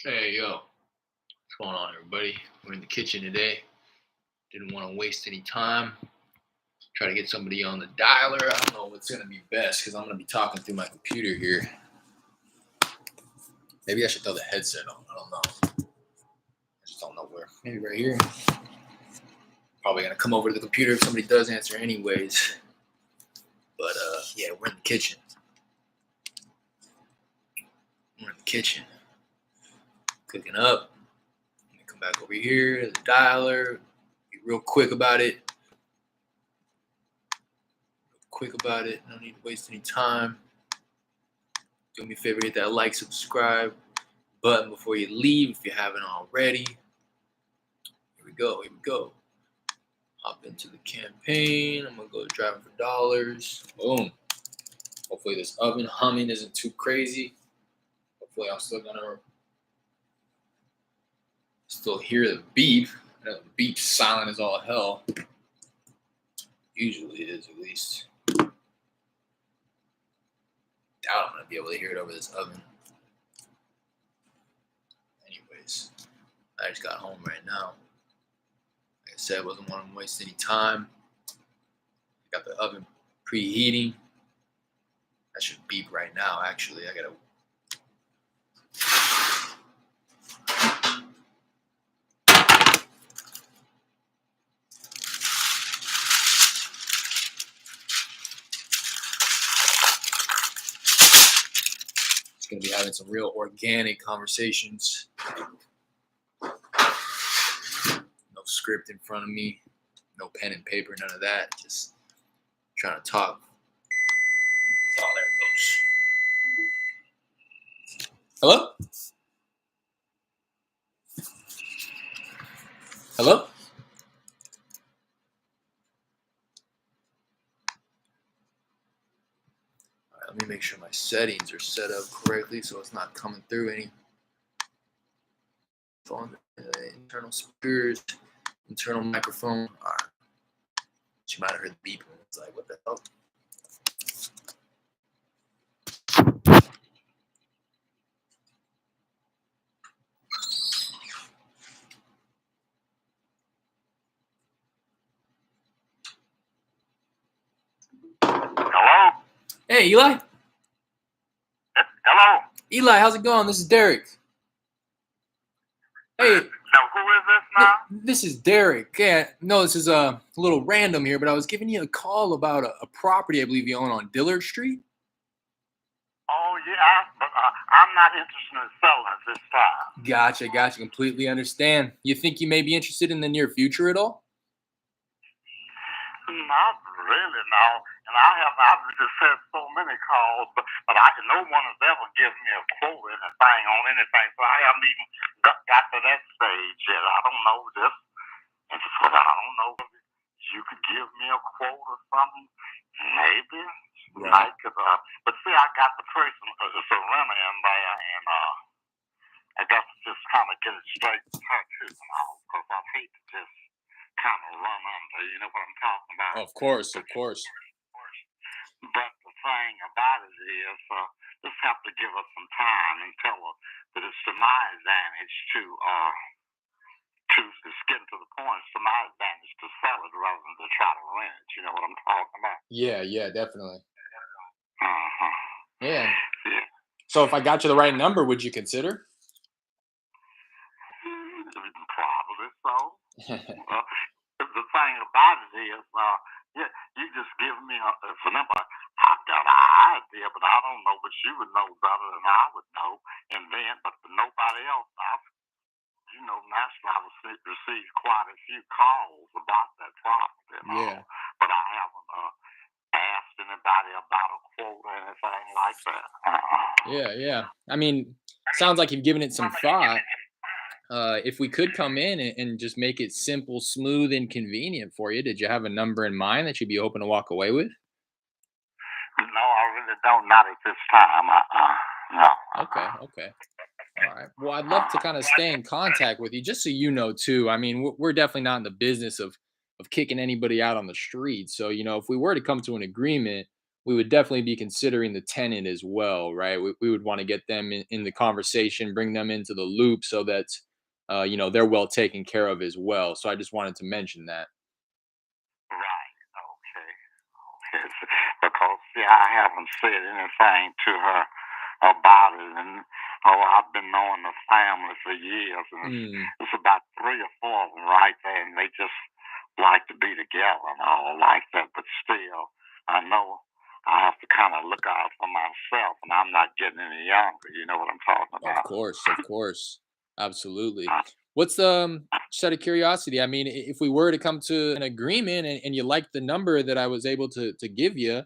Hey, yo, what's going on, everybody? We're in the kitchen today. Didn't want to waste any time. Try to get somebody on the dialer. I don't know what's going to be best because I'm going to be talking through my computer here. Maybe I should throw the headset on. I don't know. I just don't know where. Maybe right here. Probably going to come over to the computer if somebody does answer anyways. But, yeah, we're in the kitchen. Cooking up. Come back over here to the dialer. Be real quick about it. No need to waste any time. Do me a favor, hit that like, subscribe button before you leave if you haven't already. Here we go. Hop into the campaign. I'm gonna go driving for dollars. Boom. Hopefully this oven humming isn't too crazy. Hopefully I'm still gonna hear the beep. The beep's silent as all hell. Usually it is, at least. Doubt I'm gonna be able to hear it over this oven. Anyways, I just got home right now. Like I said, wasn't wanting to waste any time. Got the oven preheating. That should beep right now, actually. I gotta. Going to be having some real organic conversations. No script in front of me, no pen and paper, none of that. Just trying to talk. Oh, there it goes. Hello? Hello? All right, let me make sure my settings are set up correctly so it's not coming through any phone, internal speakers, internal microphone. All right. She might have heard the beep. It's like, what the hell? Hello? Hey, Eli. Hello? Eli, how's it going? This is Derek. Hey. Now, who is this now? This is Derek. Yeah, no, this is a little random here, but I was giving you a call about a property I believe you own on Dillard Street. Oh, yeah, but I'm not interested in selling at this time. Gotcha. Completely understand. You think you may be interested in the near future at all? Not really, no. And I've just had so many calls, but no one has ever given me a quote or anything on anything, so I haven't even got to that stage yet. I don't know this. I don't know if you could give me a quote or something. Maybe. Right. But see, I got the person, it's a renter in there, and I got to just kind of get it straight to her too, because I hate to just kind of run under, you know what I'm talking about? Of course. But the thing about it is, just have to give her some time and tell her that it's to my advantage to just getting to the point. It's to my advantage to sell it rather than to try to rent it. You know what I'm talking about? Yeah, definitely. Uh-huh. Yeah. So if I got you the right number, would you consider? Probably so. The thing about it is, you just give me a number. I've got an idea, but I don't know, but you would know better than I would know. And then, but for nobody else, naturally, I've received quite a few calls about that property and all, but I haven't asked anybody about a quote or anything like that. Yeah. I mean, sounds like you've given it some thought. If we could come in and just make it simple, smooth, and convenient for you, did you have a number in mind that you'd be hoping to walk away with? No, I really don't. Not at this time. No. Okay. All right. Well, I'd love to kind of stay in contact with you, just so you know, too. I mean, we're definitely not in the business of kicking anybody out on the street. So, if we were to come to an agreement, we would definitely be considering the tenant as well, right? We would want to get them in the conversation, bring them into the loop so that they're well taken care of as well. So I just wanted to mention that. Right. Okay. Yes, because see, I haven't said anything to her about it, and I've been knowing the family for years, and Mm, it's about three or four of them right there, and they just like to be together and all like that. But still, I know I have to kind of look out for myself, and I'm not getting any younger. You know what I'm talking of about? course, of course, absolutely. Uh, What's the just out of curiosity? I mean, if we were to come to an agreement and you like the number that I was able to give you,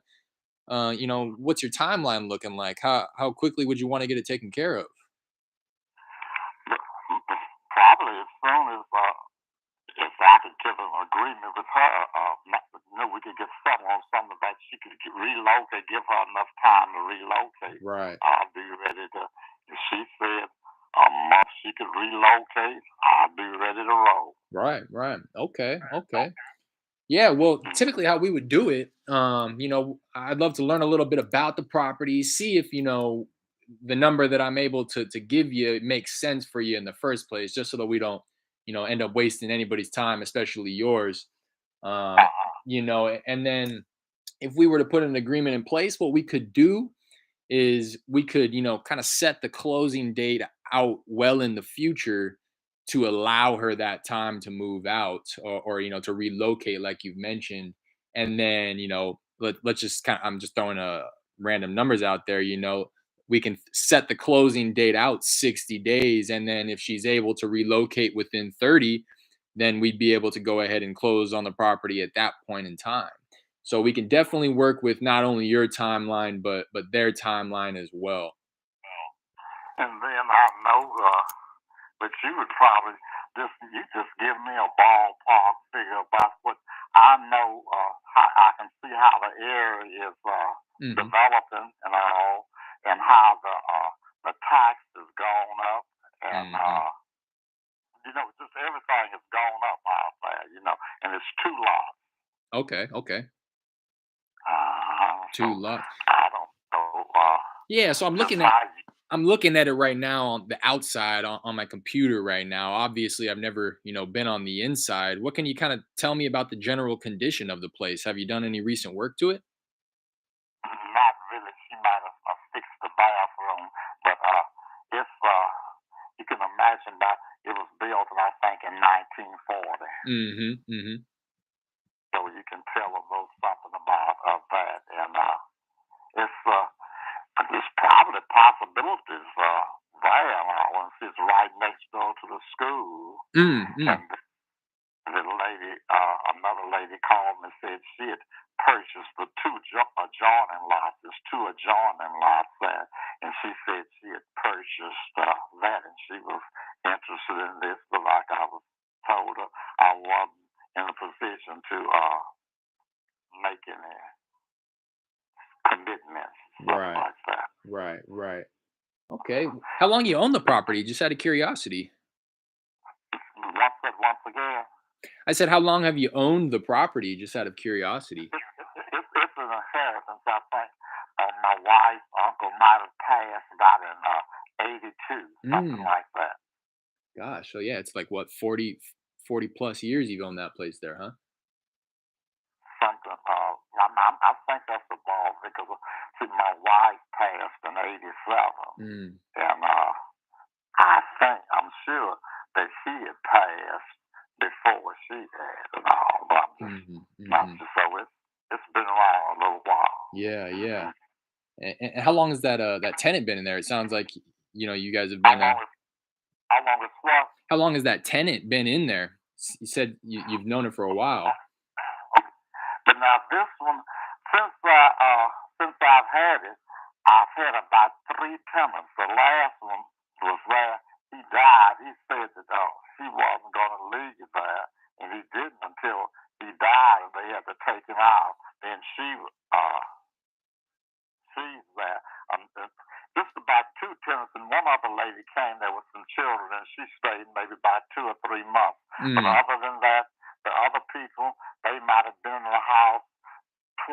what's your timeline looking like? How quickly would you want to get it taken care of? Probably as soon as if I could get an agreement with her, we could get something on something that she could relocate, give her enough time to relocate. Right. I'll be ready to. If she said a month she could relocate, I'll be ready to roll. Right, right. Okay, okay. Yeah, well, typically how we would do it, I'd love to learn a little bit about the property, see if, the number that I'm able to give you makes sense for you in the first place, just so that we don't, end up wasting anybody's time, especially yours. Um, and then if we were to put an agreement in place, what we could do is we could, kind of set the closing date out well in the future to allow her that time to move out or to relocate like you've mentioned. And then, let's just kind of, I'm just throwing a random numbers out there, we can set the closing date out 60 days. And then if she's able to relocate within 30, then we'd be able to go ahead and close on the property at that point in time. So we can definitely work with not only your timeline, but their timeline as well. And then I know but you would probably just give me a ballpark figure about what I know. How I can see how the area is Hmm. developing and all, and how the taxes gone up, and Hmm. just everything has gone up out there. And it's two lots. Okay. Okay. So Two lots. I don't know Yeah. So just how you. I'm looking at it right now on the outside on my computer right now. Obviously, I've never been on the inside. What can you kind of tell me about the general condition of the place? Have you done any recent work to it? Not really. She might have fixed the bathroom, but it's you can imagine that it was built, I think, in 1940. Hmm. Hmm. So you can tell a little something about that, and it's probably possibilities there. And it's right next door to the school, Mm-hmm. and another lady called me and said she had purchased the two adjoining lots. There's two adjoining lots there, and she said she had purchased that, and she was interested in this. But like I was told her, I wasn't in a position to make any commitments, something Right. like that. Right. Right. Okay. How long you own the property? Just out of curiosity. Once again, I said, how long have you owned the property? Just out of curiosity. it's an inheritance. I think my wife's uncle might have passed about in '82, something Mm, like that. gosh. So yeah, it's like what, 40 plus years you've owned that place there, huh? Something. I think that's the ball because see, my wife passed in '87, Mm, and I'm sure that she had passed before she had, and all. But hmm. I'm Hmm. just so it's been around a little while. Yeah, yeah. And how long has that tenant been in there? It sounds like you guys have How been long is how long is what? how long has that tenant been in there? You said you've known it for a while. But now this one, since I've had it, I've had about three tenants. The last one was there. He died. He said that he wasn't going to leave there, and he didn't until he died, and they had to take him out. Then she's there. Just about two tenants, and one other lady came there with some children, and she stayed maybe about 2 or 3 months. But Mm, other than that, the other people, they might have been in the house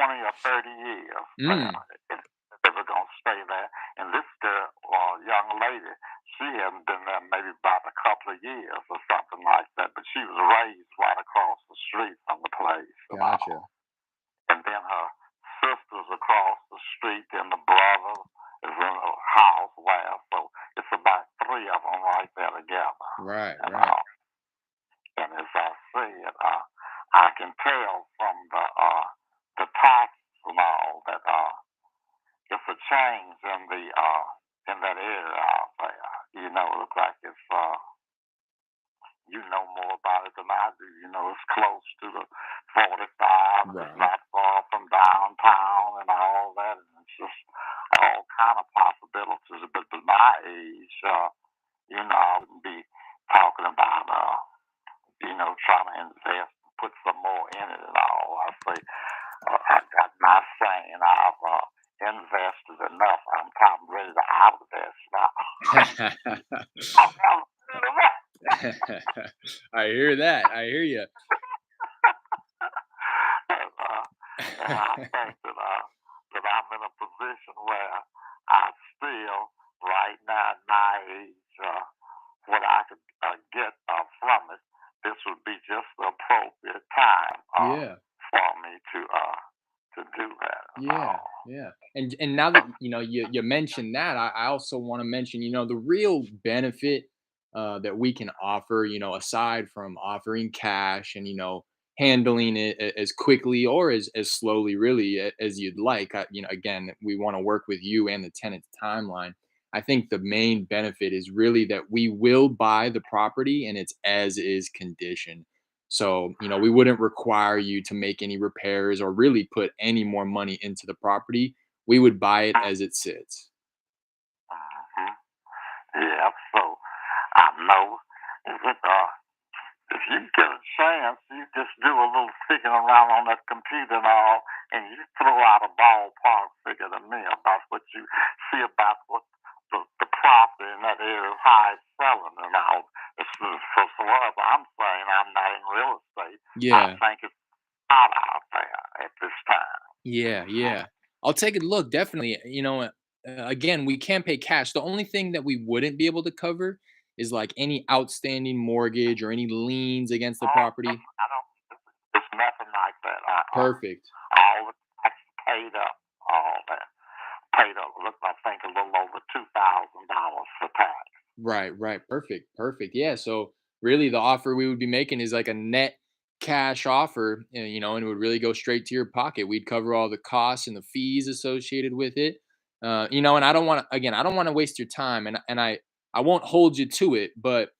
20 or 30 years there. Mm. If they were going to stay there. And this girl, young lady, she hadn't been there maybe about a couple of years or something like that. But she was raised right across the street from the place and Gotcha. all. And then her sisters across the street and the brother is in a house where, so it's about three of them right there together. Right, And, right. and as I said, I can tell from the taxes and all that it's a change in that area out there. You know, it looks like it's you know more about it than I do. You know, it's close to the 45. It's Right. not far from downtown and all that. And it's just all kind of possibilities. But at my age, you know, I wouldn't be talking about, you know, trying to invest, put some more in it and all. I say, I got my saying. I've invested enough. I'm kind of ready to outvest now. I hear that. I hear you. And I think that I'm in a position where I still, right now at my age, what I could get from it, this would be just the appropriate time Yeah. for me to do that. Yeah, yeah. And now that you mentioned that, I also want to mention, the real benefit that we can offer, aside from offering cash and handling it as quickly or as slowly, really, as you'd like. Again, we want to work with you and the tenant's timeline. I think the main benefit is really that we will buy the property in its as is condition. So, we wouldn't require you to make any repairs or really put any more money into the property. We would buy it as it sits. Mhm. Yeah, so I know if if you get a chance, you just do a little figuring around on that computer and all, and you throw out a ballpark figure to me about what you see about what the profit in that area, how it's selling and all. It's for what I'm saying, I'm not in real estate. I Yeah. think it's hot out there at this time. Yeah, yeah. I'll take a look, definitely. Again, we can't pay cash. The only thing that we wouldn't be able to cover is like any outstanding mortgage or any liens against the Oh, property. I don't. It's nothing like that. Perfect. All the taxes paid up, all that paid up. Look, I think a little over $2,000 for tax. Right, right. Perfect. Perfect. Yeah. So really the offer we would be making is like a net cash offer, and it would really go straight to your pocket. We'd cover all the costs and the fees associated with it. And I don't want to again, I don't want to waste your time and I won't hold you to it, but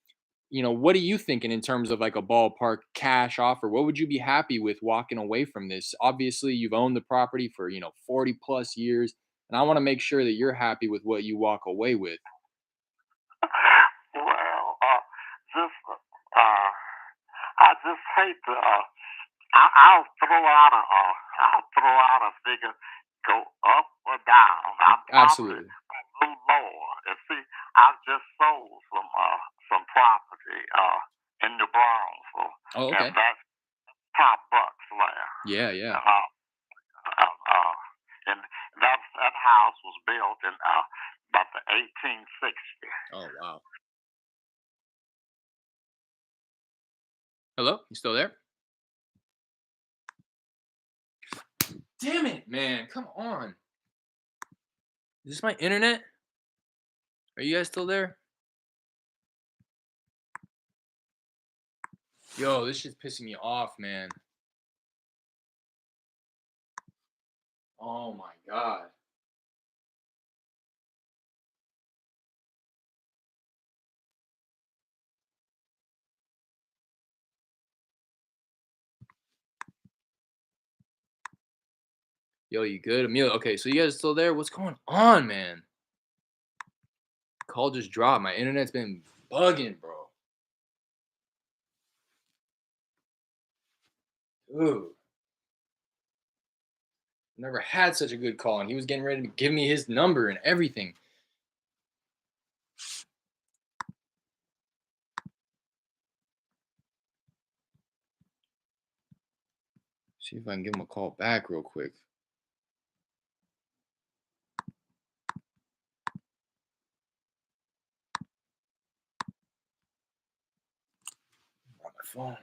what are you thinking in terms of like a ballpark cash offer? What would you be happy with walking away from this? Obviously, you've owned the property for, 40 plus years, and I want to make sure that you're happy with what you walk away with. Well, just I just hate to. I'll throw out a figure, go up or down. I'm probably Absolutely. a little lower. And see, I've just sold some property in New Braunfels, Oh, and okay. that's top bucks there. Yeah, yeah. And that house was built in about the 1860. Oh, wow. Hello? You still there? Damn it, man. Come on. Is this my internet? Are you guys still there? Yo, this shit's pissing me off, man. Oh my god. Yo, you good? Emilio. Okay, so you guys still there? What's going on, man? Call just dropped. My internet's been bugging, bro. Dude. Never had such a good call, and he was getting ready to give me his number and everything. See if I can give him a call back real quick. phone.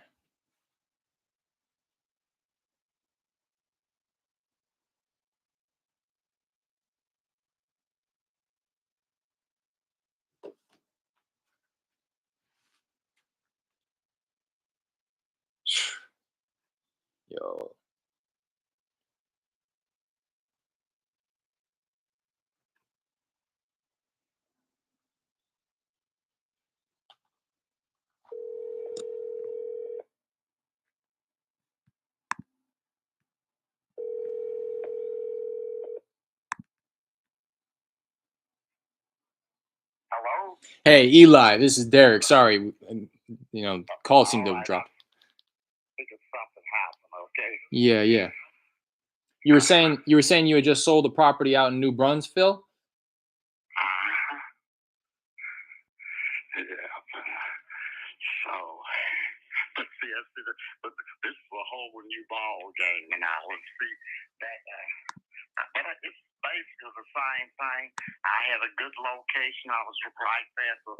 Yo. Hello? Hey, Eli, this is Derek. Sorry, call seemed to All have right, I dropped. figured something happened, okay? Yeah, yeah. You were saying you had just sold a property out in New Brunsville? Uh, yeah. So, but this is a whole new ball game now. And see, that, it's basically the same thing. I had a good location. I was right there at the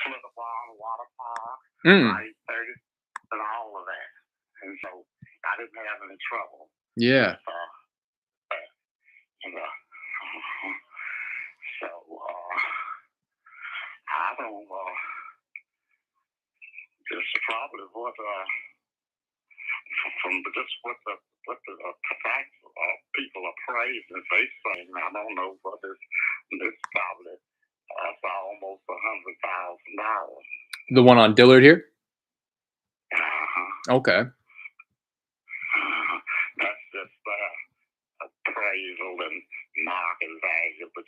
Slitterbarn Water Park, Mm. right 30, and all of that. And so I didn't have any trouble. Yeah. With, and, so I don't. It's probably what from just what the tax people are praising. They saying I don't know what this probably it's almost $100,000. The one on Dillard here? Okay. That's just appraisal and market value, but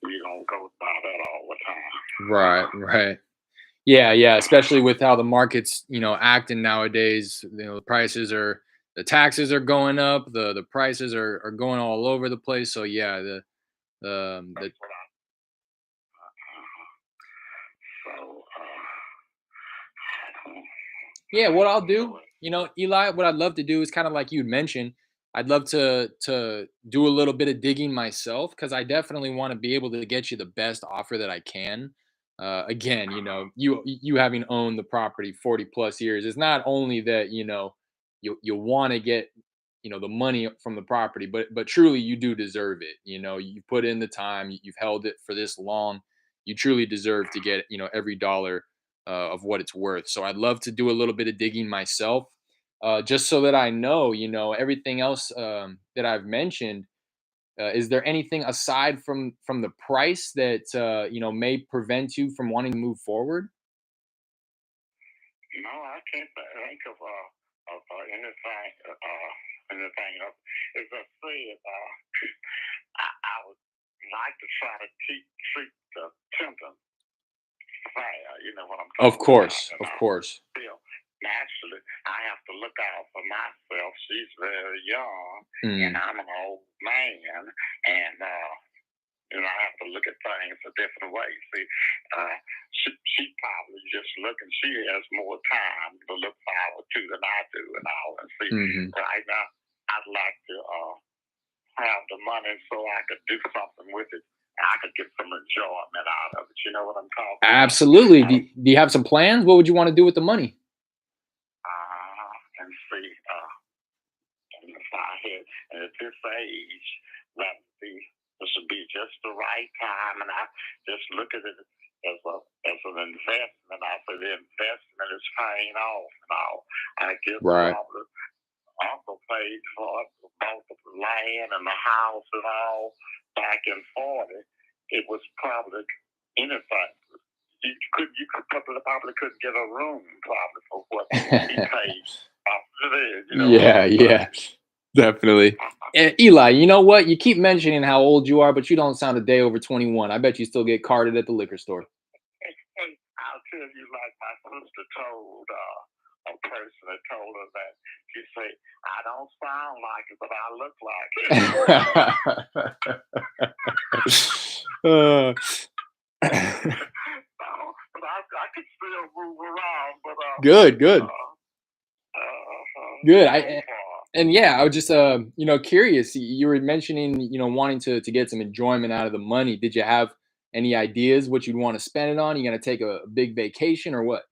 we don't go by that all the time. Right, right. Yeah, yeah, especially with how the market's, acting nowadays. The taxes are going up, the prices are going all over the place. So yeah, the That's what so yeah, what I'll you know do, Eli, what I'd love to do is kind of like you'd mentioned. I'd love to do a little bit of digging myself because I definitely want to be able to get you the best offer that I can. Again, you having owned the property 40 plus years, it's not only that you want to get the money from the property, but truly you do deserve it. You put in the time, you've held it for this long. You truly deserve to get every dollar of what it's worth. So I'd love to do a little bit of digging myself, just so that I know, everything else that I've mentioned. Is there anything aside from the price that may prevent you from wanting to move forward? no, I can't think of anything else. As I said, I would like to try to treat the tenant fair. You know what I'm Of talking about? course, And of I course. feel naturally I have to look out for myself. She's very young, and Mm, I'm an old man, and I have to look at things a different way. See, she probably just looking. She has more time to look forward to than I do, and all. And see, hmm right now, I'd like to have the money so I could do something with it. I could get some enjoyment out of it. You know what I'm talking about? Absolutely. Do you have some plans? What would you want to do with the money? And see, and if I had, and at this age, that would be this would be just the right time, and I just look at it as an investment. I say the investment is paying off now. I get Right. probably uncle paid for it, both the land and the house and all back in 40. It was probably anything. You could probably couldn't get a room probably for what he paid. It is, you know what Yeah, I'm saying? yeah, definitely. Eli, you know what? You keep mentioning how old you are, but you don't sound a day over 21. I bet you still get carded at the liquor store. Hey, I'll tell you, like my sister told a person that told her that she said, "I don't sound like it, but I look like it." Uh, No, but I could still move around, but good, good, good. so I far. and yeah, I was just curious. You were mentioning wanting to get some enjoyment out of the money. Did you have any ideas what you'd want to spend it on? You gonna take a big vacation or what?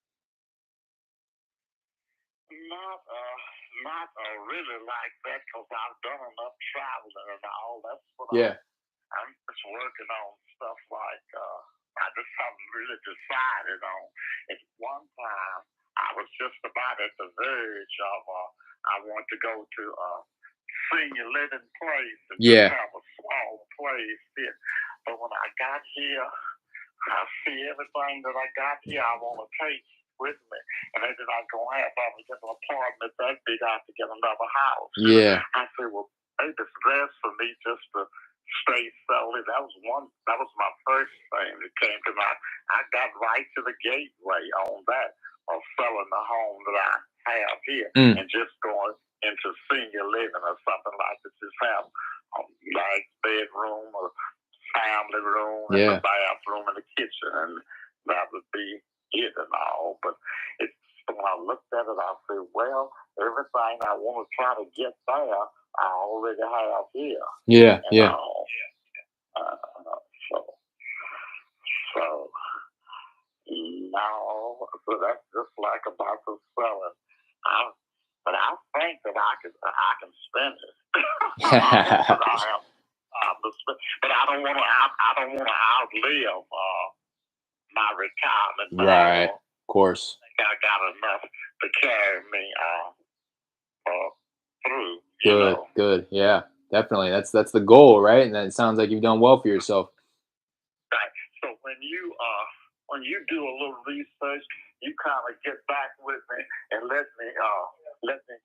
really like that because I've done enough traveling and all. That's what I'm just working on stuff like I just haven't really decided on. At one time, I was just about at the verge of I want to go to a senior living place and just have a small place here. But when I got here, I see everything that I got here I want to take with me. And then I go have to get an apartment that big, I have to get another house. Yeah. I said, well, maybe it's best for me just to stay solely. That was my first thing that came to mind. I got right to the gateway on that of selling the home that I have here and just going into senior living or something like that. Just have a nice bedroom or family room and the bathroom and the kitchen, and that would be it and all. But when I looked at it, I said, well, everything I want to try to get there, I already have here. Yeah, So that's just like about the selling. But I think that I can spend it. But I don't want to outlive my retirement. Right, of course. I got enough to carry me through. Good. Yeah, definitely. That's the goal, right? And it sounds like you've done well for yourself. Right. So when you do a little research, you kind of get back with me and let me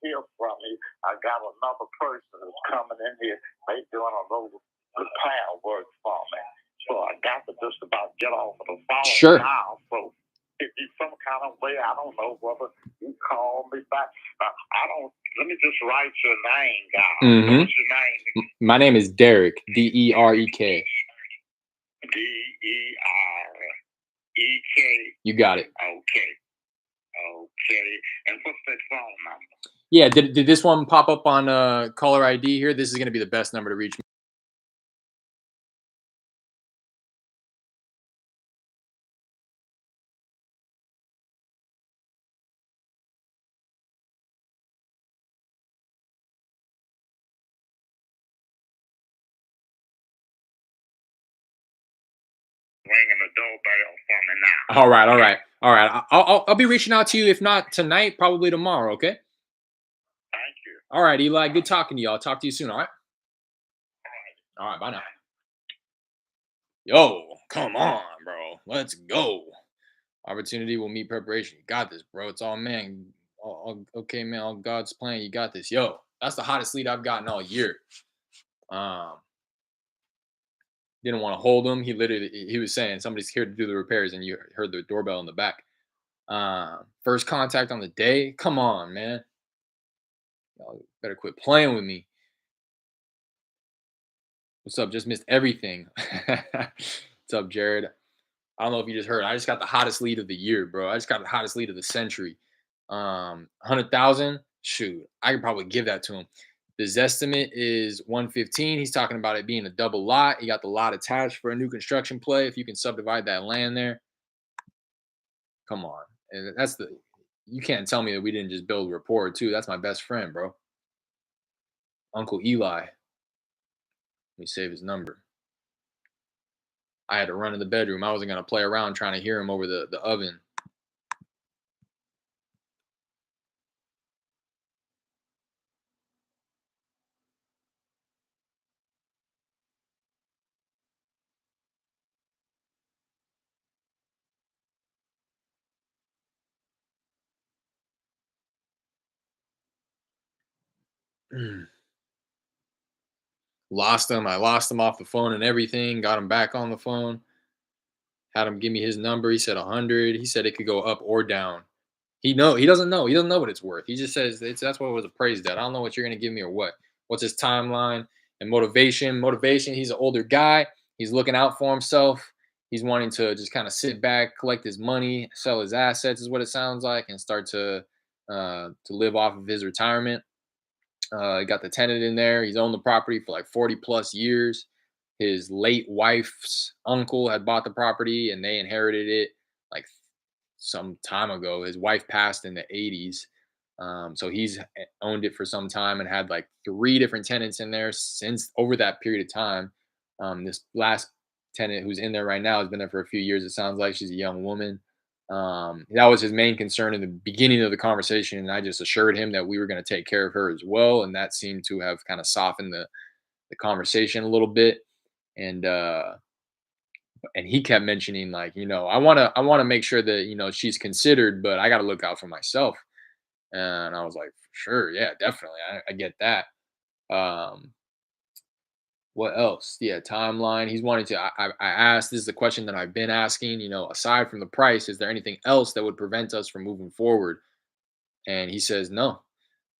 hear from you. I got another person that's coming in here. They doing a little repair work for me. So I got to just about get off of the phone now. So if you some kind of way, I don't know whether you call me back. Let me just write your name down. What's your name? My name is Derek. Derek. Derek. You got it. Okay. And what's that phone number? Yeah, did this one pop up on caller ID here? This is going to be the best number to reach me. Ringing the doorbell for me now. All right. I'll be reaching out to you, if not tonight, probably tomorrow, okay? Thank you. All right, Eli, good talking to you. I'll talk to you soon, all right? All right, bye now. Yo, come on, bro. Let's go. Opportunity will meet preparation. You got this, bro. It's all man. Okay, man. All God's plan. You got this. Yo, that's the hottest lead I've gotten all year. Didn't want to hold him. He was saying somebody's here to do the repairs, and you heard the doorbell in the back. First contact on the day. Come on, man. Y'all better quit playing with me. What's up? Just missed everything. What's up, Jared? I don't know if you just heard. I just got the hottest lead of the year, bro. I just got the hottest lead of the century. 100,000. Shoot, I could probably give that to him. The Zestimate is 115. He's talking about it being a double lot. He got the lot attached for a new construction play. If you can subdivide that land there, come on. And you can't tell me that we didn't just build rapport too. That's my best friend, bro. Uncle Eli. Let me save his number. I had to run in the bedroom. I wasn't going to play around trying to hear him over the oven. Lost him. I lost him off the phone and everything. Got him back on the phone. Had him give me his number. He said 100. He said it could go up or down. He doesn't know. He doesn't know what it's worth. He just says that's what it was appraised at. I don't know what you're gonna give me or what. What's his timeline and motivation? Motivation. He's an older guy. He's looking out for himself. He's wanting to just kind of sit back, collect his money, sell his assets, is what it sounds like, and start to live off of his retirement. He got the tenant in there. He's owned the property for like 40 plus years. His late wife's uncle had bought the property and they inherited it like some time ago. His wife passed in the 80s. So he's owned it for some time and had like 3 different tenants in there since over that period of time. This last tenant who's in there right now has been there for a few years. It sounds like she's a young woman. That was his main concern in the beginning of the conversation, and I just assured him that we were going to take care of her as well, and that seemed to have kind of softened the conversation a little bit. And he kept mentioning like, I want to make sure that she's considered, but I got to look out for myself. And I was like, sure, yeah, definitely. I get that. Um, what else? Yeah, timeline. He's wanting to. I asked. This is the question that I've been asking. Aside from the price, is there anything else that would prevent us from moving forward? And he says no.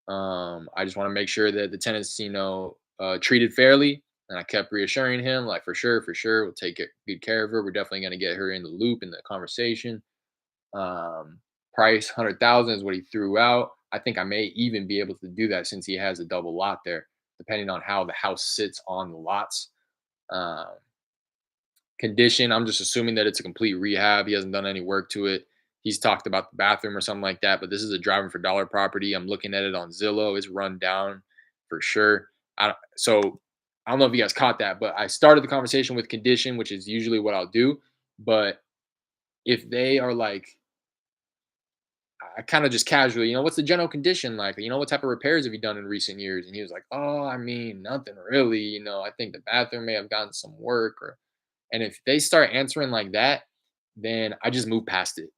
I just want to make sure that the tenants, treated fairly. And I kept reassuring him, like, for sure, we'll take good care of her. We're definitely going to get her in the loop in the conversation. Um, Price 100,000 is what he threw out. I think I may even be able to do that since he has a double lot there, depending on how the house sits on the lots. Um, Condition, I'm just assuming that it's a complete rehab. He hasn't done any work to it. He's talked about the bathroom or something like that, but this is a driving for dollar property. I'm looking at it on Zillow. It's run down for sure. So I don't know if you guys caught that, but I started the conversation with condition, which is usually what I'll do. But if they are like, I kind of just casually, what's the general condition like? What type of repairs have you done in recent years? And he was like, oh, I mean, nothing really. I think the bathroom may have gotten some work. And if they start answering like that, then I just move past it.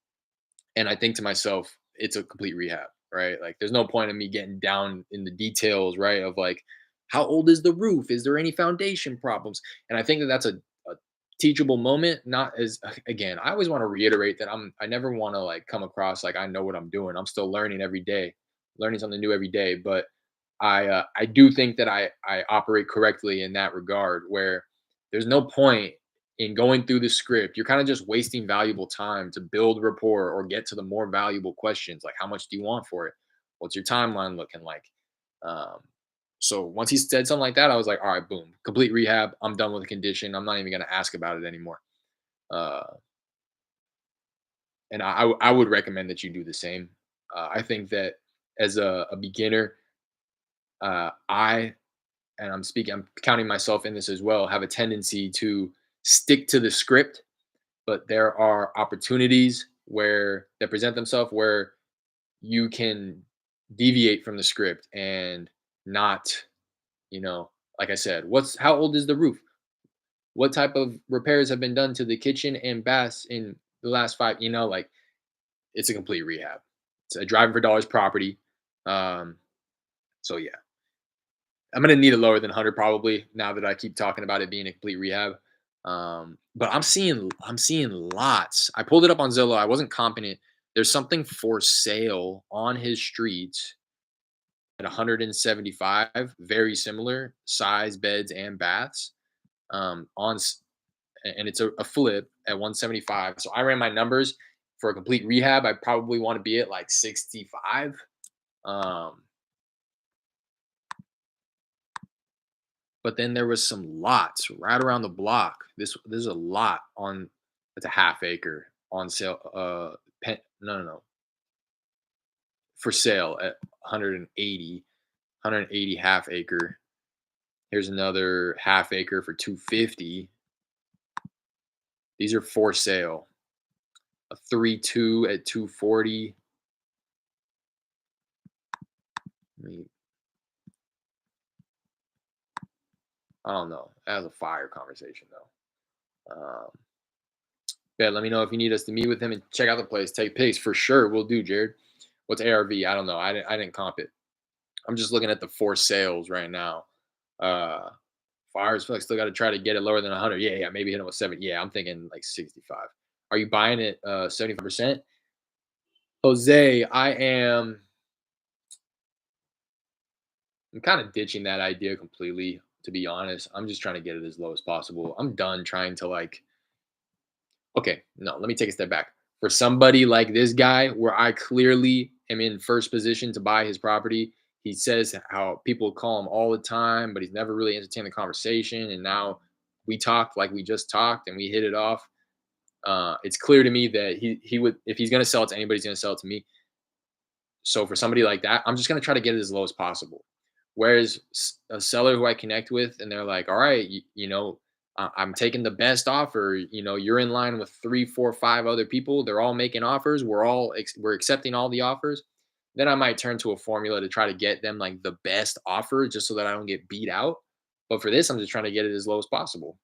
And I think to myself, it's a complete rehab, right? Like, there's no point in me getting down in the details, right? Of like, how old is the roof? Is there any foundation problems? And I think that that's a teachable moment. Not as again, I always want to reiterate that I never want to like come across like I know what I'm doing. I'm still learning every day, learning something new every day. But I do think that I operate correctly in that regard, where there's no point in going through the script. You're kind of just wasting valuable time to build rapport or get to the more valuable questions, like how much do you want for it? What's your timeline looking like? Um, so once he said something like that, I was like, all right, boom, complete rehab. I'm done with the condition. I'm not even going to ask about it anymore. Uh, and I would recommend that you do the same. I think that as a beginner, I and I'm counting myself in this as well, have a tendency to stick to the script, but there are opportunities where that present themselves where you can deviate from the script and not, you know, like I said, how old is the roof? What type of repairs have been done to the kitchen and baths in the last five? Like, it's a complete rehab. It's a driving for dollars property. Um, so yeah, I'm gonna need it lower than 100 probably now that I keep talking about it being a complete rehab. But I'm seeing lots. I pulled it up on Zillow. I wasn't confident. There's something for sale on his street at 175, very similar size beds and baths. And it's a flip at 175. So I ran my numbers for a complete rehab. I probably want to be at like 65. Um, But then there was some lots right around the block. There's a lot on it's a half acre on sale. No, no, no, for sale at 180 half acre. Here's another half acre for 250. These are for sale. A 3-2 at 240. I don't know. That was a fire conversation though. Yeah, let me know if you need us to meet with him and check out the place. Take pics for sure. We'll do, Jared. What's ARV? I don't know. I didn't comp it. I'm just looking at the for sales right now. Uh Fires, feel like still got to try to get it lower than 100. Yeah, yeah, maybe hit him with 7. Yeah, I'm thinking like 65. Are you buying it 75%? Jose, I'm kind of ditching that idea completely, to be honest. I'm just trying to get it as low as possible. I'm done trying to like, okay, no, let me take a step back. For somebody like this guy, where I clearly am in first position to buy his property, he says how people call him all the time, but he's never really entertained the conversation. And now we talked like we just talked and we hit it off. It's clear to me that he would, if he's going to sell it to anybody, he's going to sell it to me. So for somebody like that, I'm just gonna try to get it as low as possible. Whereas a seller who I connect with, and they're like, "All right, I'm taking the best offer. You're in line with 3, 4, 5 other people. They're all making offers. We're accepting all the offers." Then I might turn to a formula to try to get them like the best offer, just so that I don't get beat out. But for this, I'm just trying to get it as low as possible.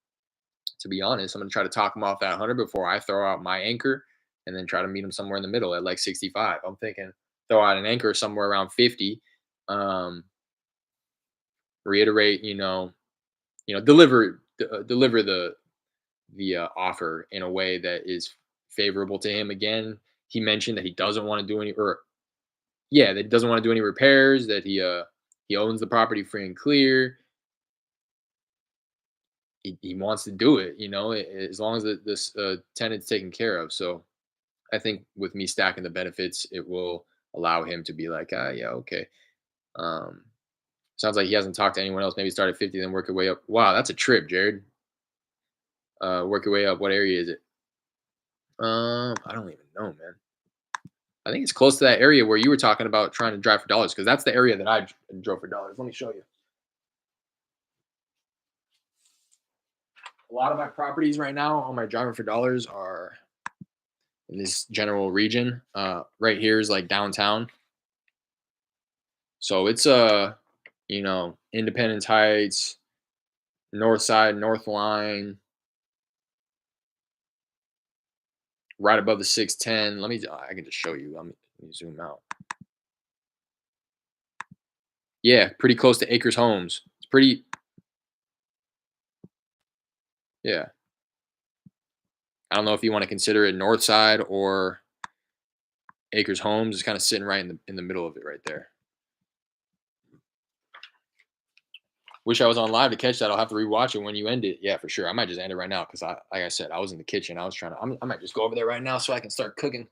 To be honest, I'm gonna try to talk them off that 100 before I throw out my anchor, and then try to meet them somewhere in the middle at like 65. I'm thinking throw out an anchor somewhere around 50. Um, Reiterate, deliver the offer in a way that is favorable to him. Again, he mentioned that he doesn't want to do any, or yeah, that he doesn't want to do any repairs. That he owns the property free and clear. He wants to do it, as long as this tenant's taken care of. So I think with me stacking the benefits, it will allow him to be like, yeah, okay. Um, Sounds like he hasn't talked to anyone else. Maybe start at 50, then work your way up. Wow, that's a trip, Jared. Work your way up. What area is it? I don't even know, man. I think it's close to that area where you were talking about trying to drive for dollars, because that's the area that I drove for dollars. Let me show you. A lot of my properties right now on my driving for dollars are in this general region. Right here is like downtown. So it's Independence Heights, North Side, North Line, right above the 610. I can just show you. Let me zoom out. Yeah, pretty close to Acres Homes. It's pretty, yeah. I don't know if you want to consider it North Side or Acres Homes. It's kind of sitting right in the middle of it right there. Wish I was on live to catch that. I'll have to rewatch it when you end it. Yeah, for sure. I might just end it right now because like I said, I was in the kitchen. I was trying to. I might just go over there right now so I can start cooking.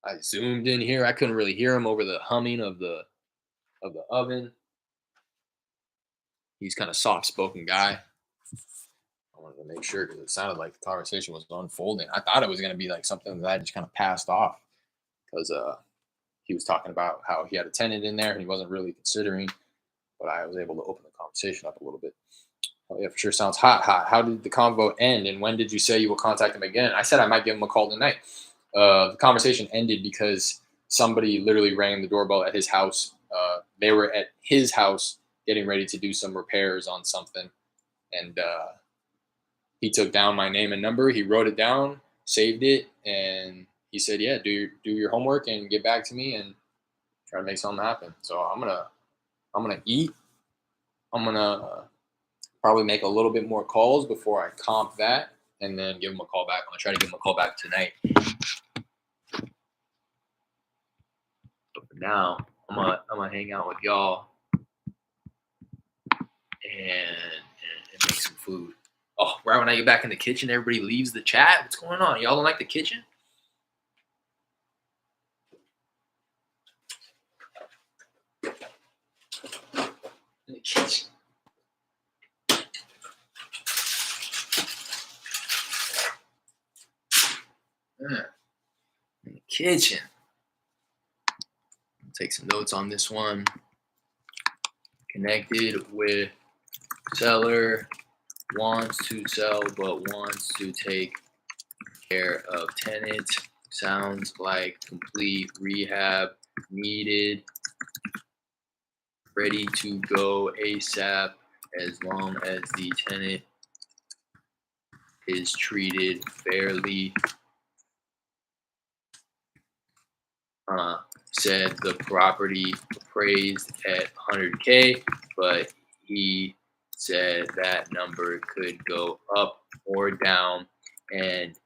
I zoomed in here. I couldn't really hear him over the humming of the oven. He's kind of soft spoken guy. I wanted to make sure because it sounded like the conversation was unfolding. I thought it was going to be like something that I just kind of passed off because he was talking about how he had a tenant in there and he wasn't really considering, but I was able to open the conversation up a little bit. Oh, yeah, for sure. Sounds hot. How did the convo end? And when did you say you will contact him again? I said I might give him a call tonight. The conversation ended because somebody literally rang the doorbell at his house. They were at his house getting ready to do some repairs on something. And he took down my name and number. He wrote it down, saved it, and he said, "Yeah, do your homework and get back to me and try to make something happen." So I'm gonna eat. I'm gonna probably make a little bit more calls before I comp that, and then give him a call back. I'm gonna try to give him a call back tonight. But for now, I'm gonna hang out with y'all and make some food. Oh, right when I get back in the kitchen, everybody leaves the chat. What's going on? Y'all don't like the kitchen? In the kitchen. In the kitchen. Take some notes on this one. Connected with seller, wants to sell but wants to take care of tenant. Sounds like complete rehab needed. Ready to go ASAP as long as the tenant is treated fairly. Said the property appraised at 100K, but he said that number could go up or down, and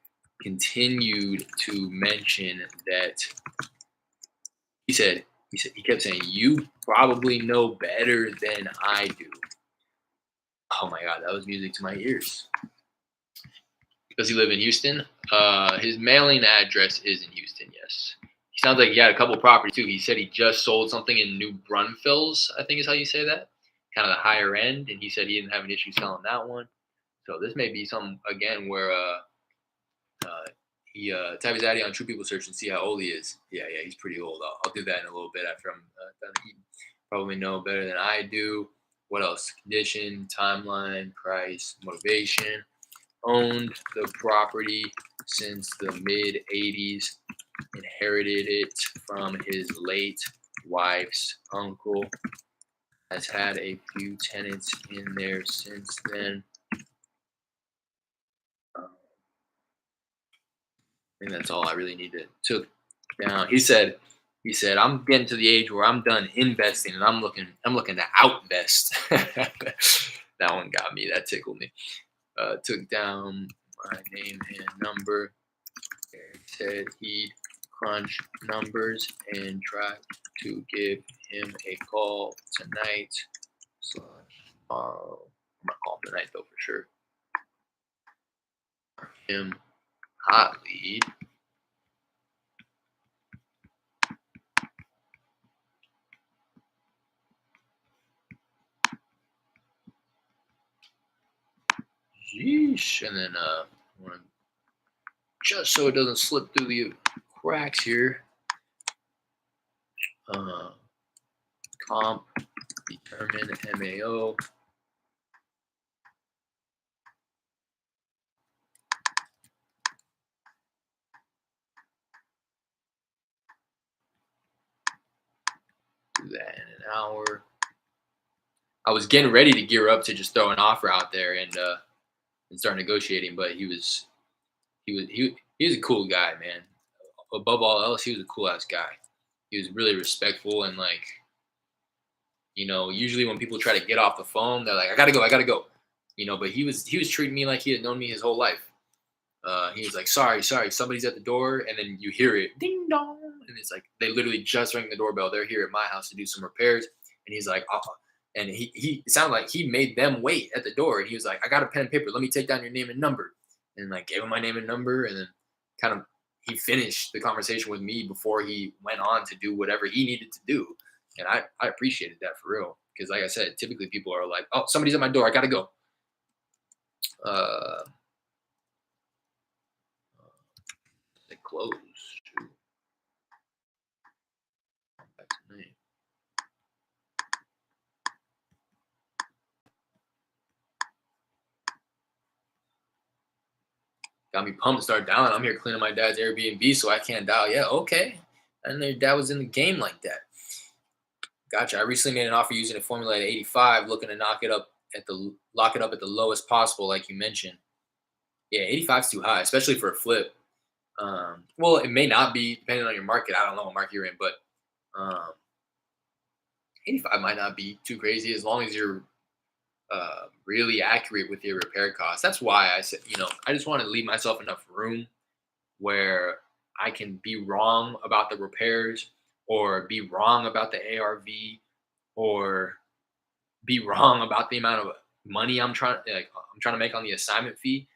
continued to mention that he kept saying, "You probably know better than I do." Oh my God, that was music to my ears. Does he live in Houston? His mailing address is in Houston, yes. He sounds like he had a couple properties too. He said he just sold something in New Braunfels, I think is how you say that. Kind of the higher end. And he said he didn't have an issue selling that one. So this may be something, again, where He type his ID on True People Search and see how old he is. Yeah, he's pretty old. I'll do that in a little bit after I'm done eating. Probably know better than I do. What else? Condition, timeline, price, motivation. Owned the property since the mid 80s. Inherited it from his late wife's uncle. Has had a few tenants in there since then. I think that's all I really need to took down. He said, I'm getting to the age where I'm done investing and I'm looking to outvest. That one got me. That tickled me. Took down my name and number. Said he'd crunch numbers and try to give him a call tonight. Tomorrow. I'm gonna call him tonight though for sure. Him hot lead. Yeesh. And then just so it doesn't slip through the cracks here. Comp determine MAO. Do that in an hour. I was getting ready to gear up to just throw an offer out there and start negotiating, but he was a cool guy, man. Above all else, he was a cool ass guy. He was really respectful and like, usually when people try to get off the phone, they're like, I gotta go. But he was treating me like he had known me his whole life. He was like, sorry, somebody's at the door, and then you hear it, ding dong, and it's like they literally just rang the doorbell. They're here at my house to do some repairs, and he's like, and he it sounded like he made them wait at the door, and he was like, I got a pen and paper, let me take down your name and number, and like gave him my name and number, and then kind of he finished the conversation with me before he went on to do whatever he needed to do, and I appreciated that for real, because like I said, typically people are like, oh, somebody's at my door, I gotta go. They close. Back to me. Got me pumped to start dialing. I'm here cleaning my dad's Airbnb, so I can't dial. Yeah, okay. And their dad was in the game like that. Gotcha. I recently made an offer using a formula at 85, looking to lock it up at the lowest possible, like you mentioned. Yeah, 85 is too high, especially for a flip. Well, it may not be depending on your market. I don't know what market you're in, but 85 might not be too crazy as long as you're really accurate with your repair costs. That's why I said, I just want to leave myself enough room where I can be wrong about the repairs or be wrong about the ARV or be wrong about the amount of money I'm trying to make on the assignment fee.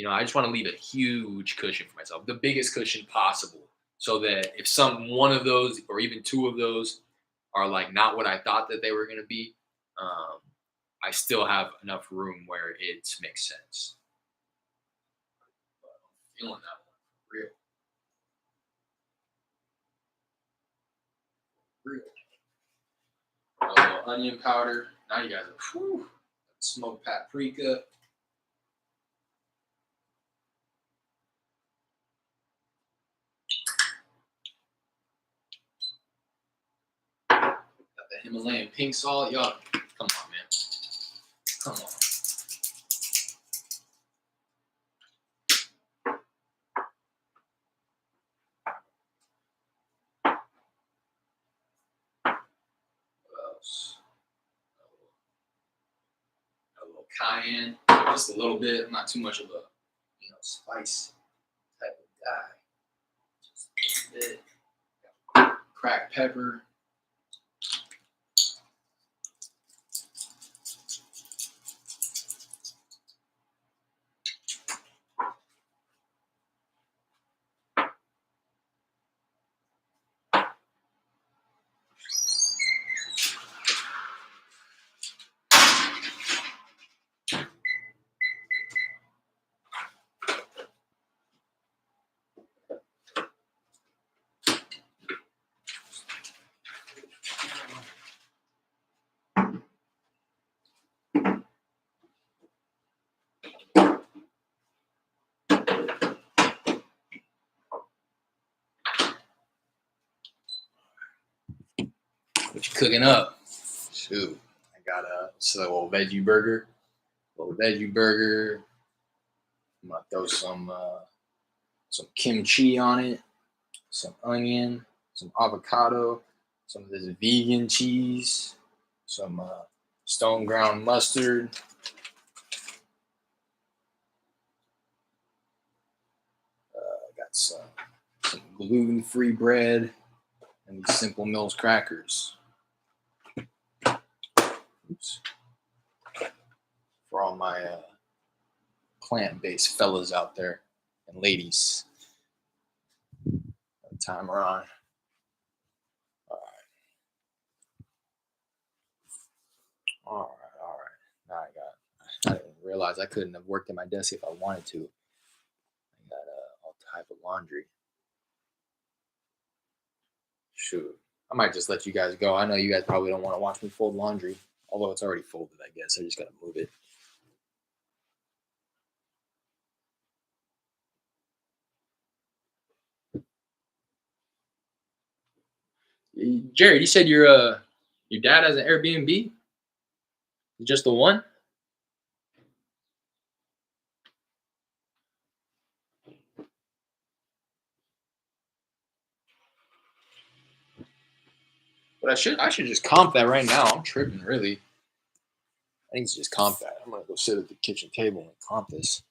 I just want to leave a huge cushion for myself, the biggest cushion possible, so that if one of those or even two of those are like not what I thought that they were going to be, I still have enough room where it makes sense. But I'm feeling that one for real. A little onion powder. Now you guys are smoked paprika. Got the Himalayan pink salt. Y'all, come on, man. Come on. A little cayenne, just a little bit, not too much of a spice type of guy. Just a little bit. Cracked pepper. What you cooking up? Shoot, I got a little veggie burger. I'm gonna throw some kimchi on it, some onion, some avocado, some of this vegan cheese, some stone ground mustard. I got some gluten-free bread and these Simple Mills crackers. Oops. For all my plant-based fellas out there and ladies. Timer on. All right. Now I didn't realize I couldn't have worked at my desk if I wanted to. I got all type of laundry. Shoot. I might just let you guys go. I know you guys probably don't want to watch me fold laundry, although it's already folded, I guess. I just got to move it. Jared, you said your dad has an Airbnb? Just the one? But I should just comp that right now. I'm tripping, really. I think it's just comp that. I'm gonna go sit at the kitchen table and comp this.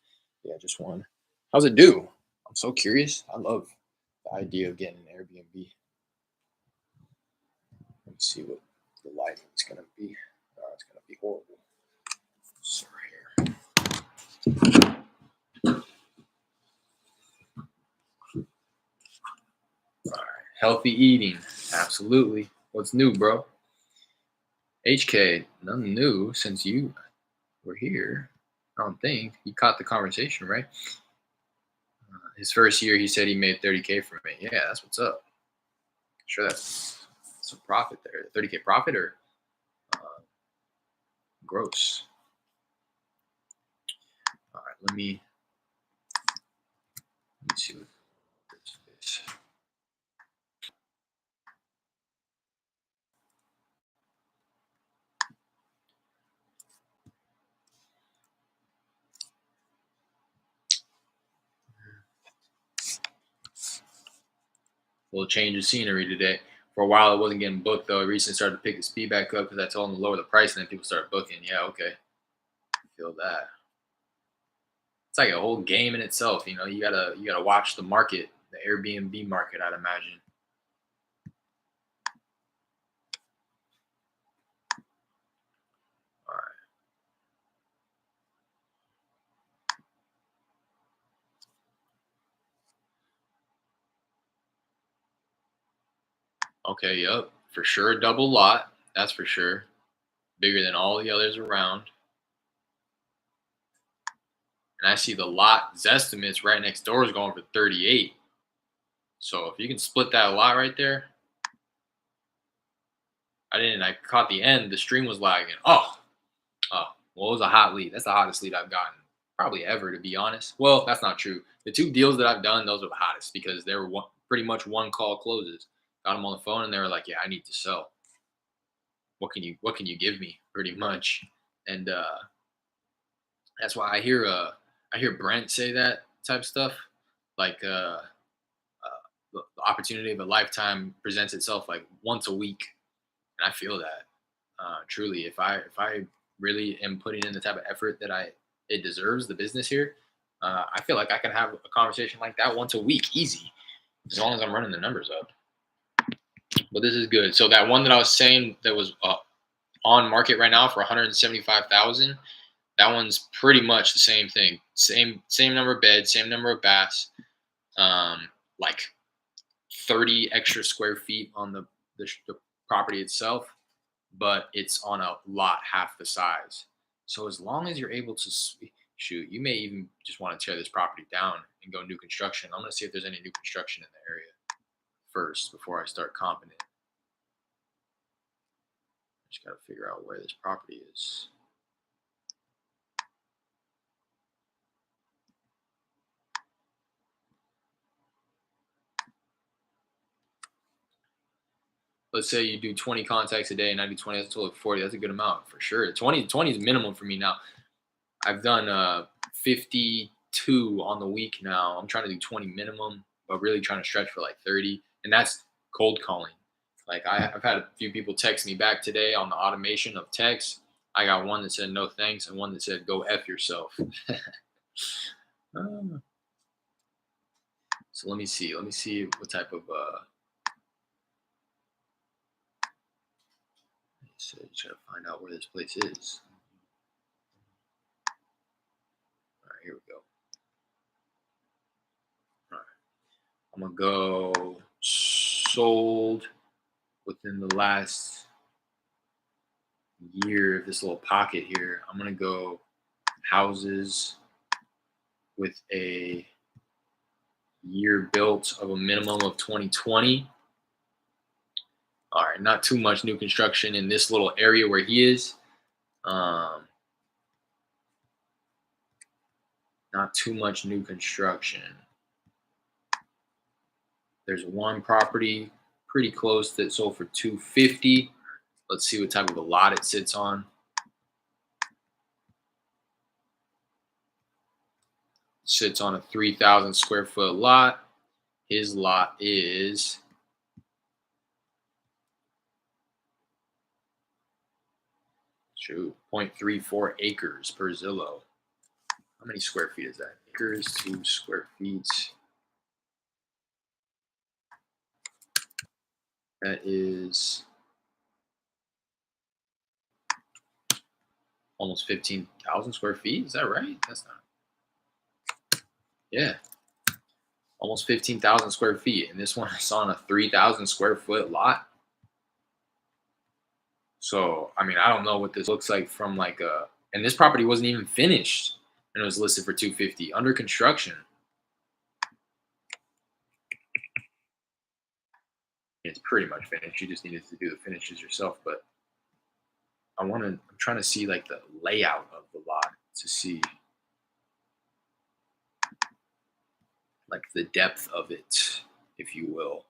Yeah, just one. How's it do? I'm so curious. I love the idea of getting an Airbnb. Let me see what the lighting is gonna be. Oh, it's gonna be horrible. Sorry here. All right. Healthy eating. Absolutely. What's new, bro? HK, nothing new since you were here. I don't think. You caught the conversation, right? His first year, he said he made 30K from it. Yeah, that's what's up. Sure, that's some profit there. 30K profit or gross? All right, let me see what this is. Little change of scenery today. For a while, it wasn't getting booked though. It recently started to pick the speed back up because I told them to lower the price, and then people started booking. Yeah, okay, feel that. It's like a whole game in itself. You know, you gotta watch the market, the Airbnb market. I'd imagine. All right. Okay. Yep. For sure, a double lot. That's for sure. Bigger than all the others around. And I see the lot estimates right next door is going for 38. So if you can split that lot right there, I caught the end. The stream was lagging. Oh, well, it was a hot lead. That's the hottest lead I've gotten probably ever, to be honest. Well, that's not true. The two deals that I've done, those are the hottest because they were pretty much one call closes. Got them on the phone and they were like, "Yeah, I need to sell. What can you give me?" Pretty much, and that's why I hear Brent say that type of stuff, like the opportunity of a lifetime presents itself like once a week, and I feel that truly. If I really am putting in the type of effort that it deserves, the business here, I feel like I can have a conversation like that once a week, easy, as long as I'm running the numbers up. But this is good. So that one that I was saying that was on market right now for 175,000. That one's pretty much the same thing. Same number of beds, same number of baths. Like 30 extra square feet on the property itself, but it's on a lot half the size. So as long as you're able to shoot, you may even just want to tear this property down and go new construction. I'm going to see if there's any new construction in the area first before I start comping it. Just got to figure out where this property is. let's say you do 20 contacts a day and I do 20, that's totally 40. That's a good amount for sure. 20 is minimum for me now. I've done 52 on the week now. I'm trying to do 20 minimum, but really trying to stretch for like 30. And that's cold calling. Like I've had a few people text me back today on the automation of text. I got one that said no thanks and one that said go F yourself. Uh, so let me see. Let me see what type of so try to find out where this place is. All right, here we go. All right. I'm gonna go sold within the last year of this little pocket here. I'm gonna go houses with a year built of a minimum of 2020. All right, not too much new construction in this little area where he is. Not too much new construction. There's one property pretty close that sold for 250. Let's see what type of a lot it sits on. Sits on a 3,000 square foot lot. His lot is 0.34 acres per Zillow. How many square feet is that? Acres to square feet. That is almost 15,000 square feet. Is that right? That's not. Yeah. Almost 15,000 square feet. And this one is on a 3,000 square foot lot. So, I mean, I don't know what this looks like from like a, and this property wasn't even finished and it was listed for 250 under construction. It's pretty much finished. You just needed to do the finishes yourself. But I'm trying to see like the layout of the lot to see like the depth of it, if you will.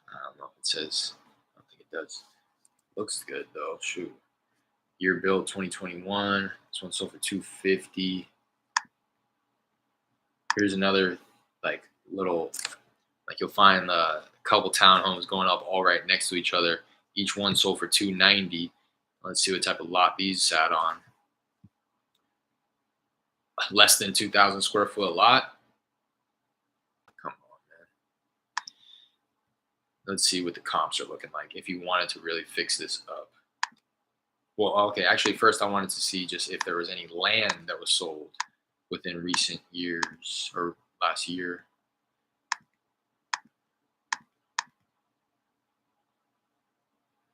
I don't know if it says, I don't think it does. Looks good though. Shoot. Year built 2021. This one sold for 250. Here's another like little, like you'll find a couple townhomes going up all right next to each other. Each one sold for 290. Let's see what type of lot these sat on. Less than 2,000 square foot lot. Come on, man. Let's see what the comps are looking like if you wanted to really fix this up. Well, okay, actually, first I wanted to see just if there was any land that was sold within recent years or last year.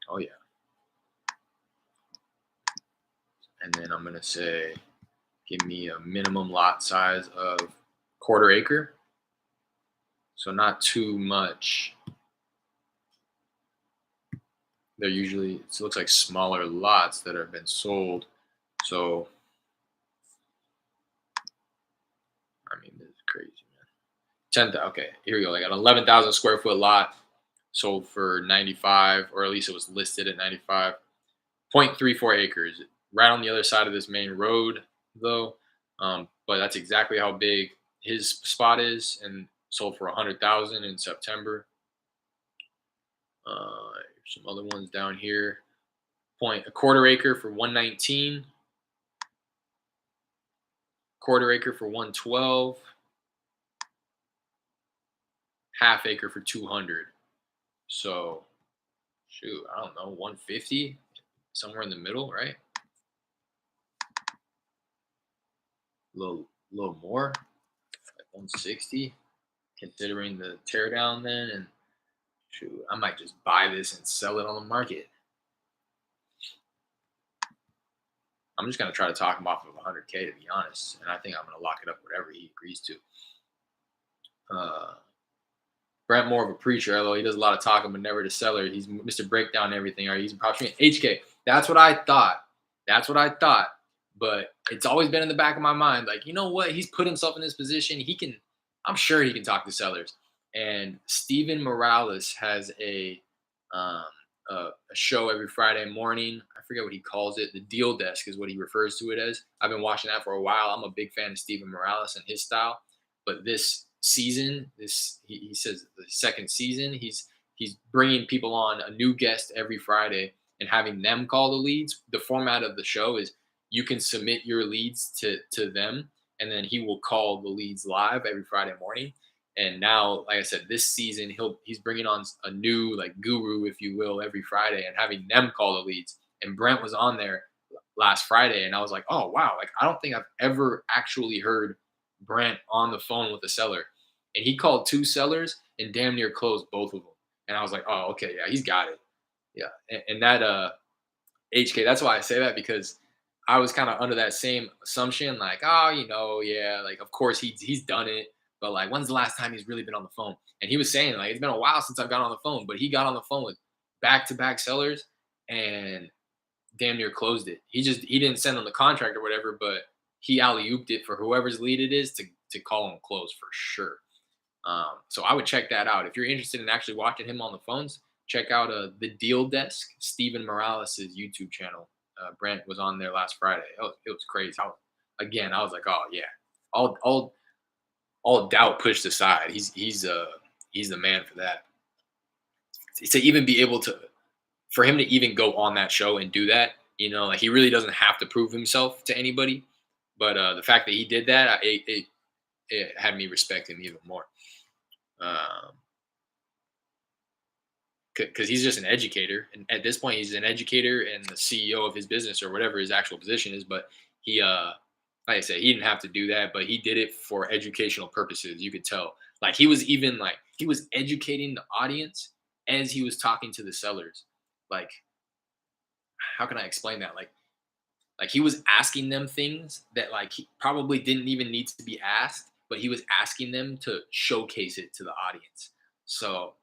Oh, yeah. And then I'm going to say, give me a minimum lot size of 1/4 acre. So not too much. They're usually, it looks like smaller lots that have been sold. So, I mean, this is crazy, man. 10, okay, here we go. I got an 11,000 square foot lot sold for 95, or at least it was listed at 95. 0.34 acres, right on the other side of this main road, though. But that's exactly how big his spot is, and sold for 100,000 in September. Some other ones down here. A 1/4 acre for 119. 1/4 acre for 112. 1/2 acre for 200. So, shoot, I don't know, 150, somewhere in the middle, right? A little more, like 160, considering the teardown then. And shoot, I might just buy this and sell it on the market. I'm just gonna try to talk him off of 100K, to be honest, and I think I'm gonna lock it up whatever he agrees to. Brent more of a preacher, although he does a lot of talking, but never the seller. He's Mr. Breakdown and everything. All right, he's a prop stream. HK. That's what I thought. That's what I thought. But it's always been in the back of my mind, like, you know what? He's put himself in this position. I'm sure he can talk to sellers. And Steven Morales has um, a show every Friday morning. I forget what he calls it. The Deal Desk is what he refers to it as. I've been watching that for a while. I'm a big fan of Steven Morales and his style. But this season, he says the second season, he's bringing people on, a new guest every Friday, and having them call the leads. The format of the show is you can submit your leads to them, and then he will call the leads live every Friday morning. And now, like I said, this season he's bringing on a new like guru, if you will, every Friday and having them call the leads. And Brent was on there last Friday, and I was like, oh wow, like I don't think I've ever actually heard Brent on the phone with a seller. And he called 2 sellers and damn near closed both of them. And I was like, oh okay, yeah, he's got it. Yeah, and that HK, that's why I say that, because I was kind of under that same assumption, like, oh, yeah, like of course he's done it, but like, when's the last time he's really been on the phone? And he was saying like it's been a while since I've got on the phone, but he got on the phone with back-to-back sellers and damn near closed it. He didn't send them the contract or whatever, but he alley-ooped it for whoever's lead it is to call and close for sure. So I would check that out if you're interested in actually watching him on the phones. Check out the Deal Desk, Steven Morales' YouTube channel. Brent was on there last Friday. It was crazy. I was like, oh yeah, all doubt pushed aside. He's the man for that. To even be able to, for him to even go on that show and do that, like he really doesn't have to prove himself to anybody. But the fact that he did that, it had me respect him even more. Because he's just an educator, and at this point he's an educator and the CEO of his business or whatever his actual position is. But he like I said, he didn't have to do that, but he did it for educational purposes. You could tell, like he was educating the audience as he was talking to the sellers. Like, how can I explain that? Like he was asking them things that like he probably didn't even need to be asked, but he was asking them to showcase it to the audience. So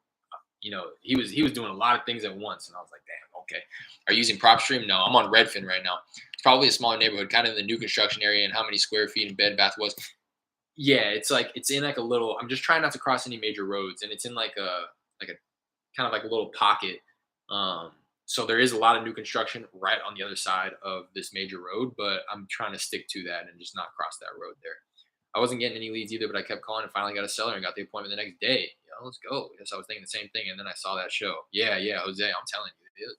he was doing a lot of things at once, and I was like, damn, okay. Are you using PropStream? No, I'm on Redfin right now. It's probably a smaller neighborhood, kind of in the new construction area, and how many square feet and bed bath was. Yeah, it's in like a little. I'm just trying not to cross any major roads, and it's in like a kind of like a little pocket. Um, so there is a lot of new construction right on the other side of this major road, but I'm trying to stick to that and just not cross that road there. I wasn't getting any leads either, but I kept calling and finally got a seller and got the appointment the next day. Let's go. Yes, I was thinking the same thing, and then I saw that show. Yeah, Jose, I'm telling you,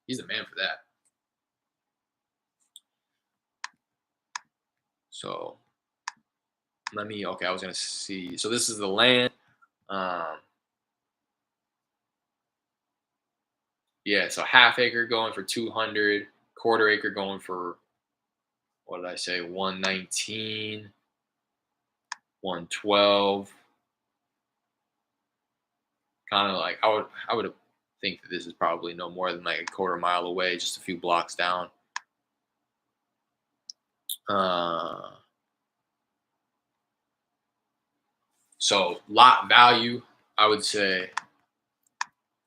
he's the man for that. So okay, I was gonna see. So this is the land. Um, yeah, so half acre going for 200, quarter acre going for, what did I say, 119, 112. Kind of like I would think that this is probably no more than like a quarter mile away, just a few blocks down. So lot value, I would say. Let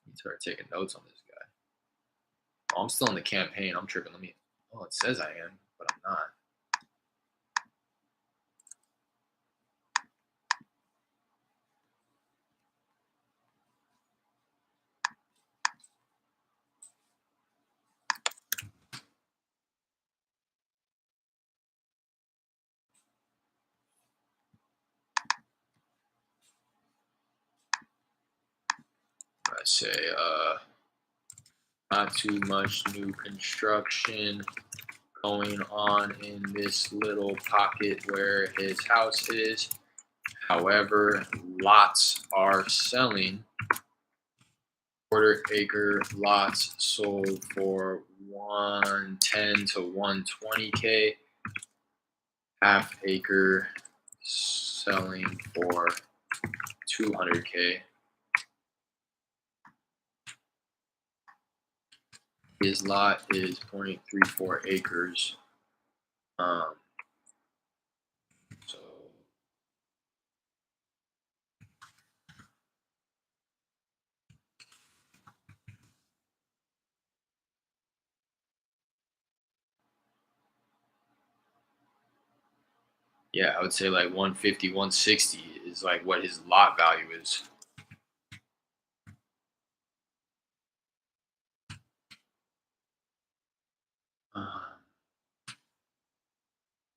me start taking notes on this guy. Oh, I'm still in the campaign. I'm tripping. Oh, it says I am, but I'm not. I say not too much new construction going on in this little pocket where his house is. However, lots are selling. Quarter acre lots sold for 110 to 120K. Half acre selling for 200K. His lot is 0.34 acres. So Yeah, I would say like 150, 160 is like what his lot value is. Uh,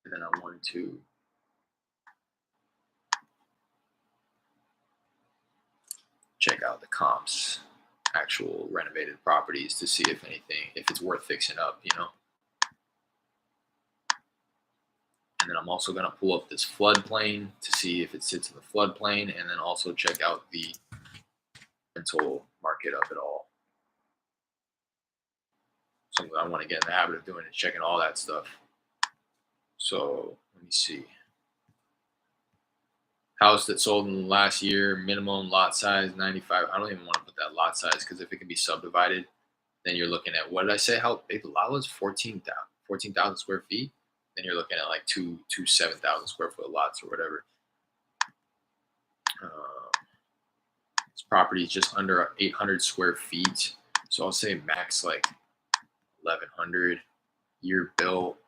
and then I wanted to check out the comps, actual renovated properties to see if anything, if it's worth fixing up, you know. And then I'm also going to pull up this floodplain to see if it sits in the floodplain, and then also check out the rental market of it all. Something I want to get in the habit of doing is checking all that stuff. So let me see. House that sold in the last year, minimum lot size 95. I don't even want to put that lot size because if it can be subdivided, then you're looking at, what did I say? How big the lot was? 14,000 square feet. Then you're looking at like two 7,000 square foot lots or whatever. This property is just under 800 square feet. So I'll say max like 1,100. Year built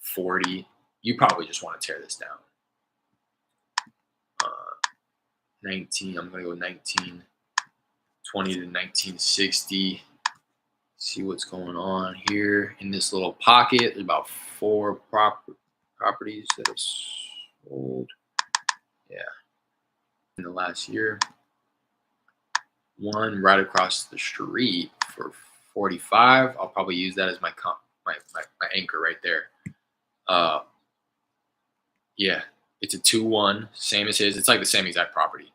40. You probably just want to tear this down. 19. I'm gonna go 1920 to 1960. See what's going on here in this little pocket. There's about 4 properties that have sold. Yeah, in the last year. One right across the street for 45. I'll probably use that as my anchor right there. Yeah, it's a 2-1, same as his. It's like the same exact property.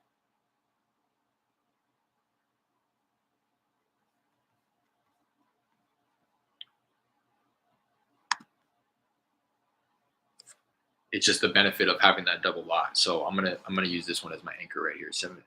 It's just the benefit of having that double lot. So I'm gonna use this one as my anchor right here. 7.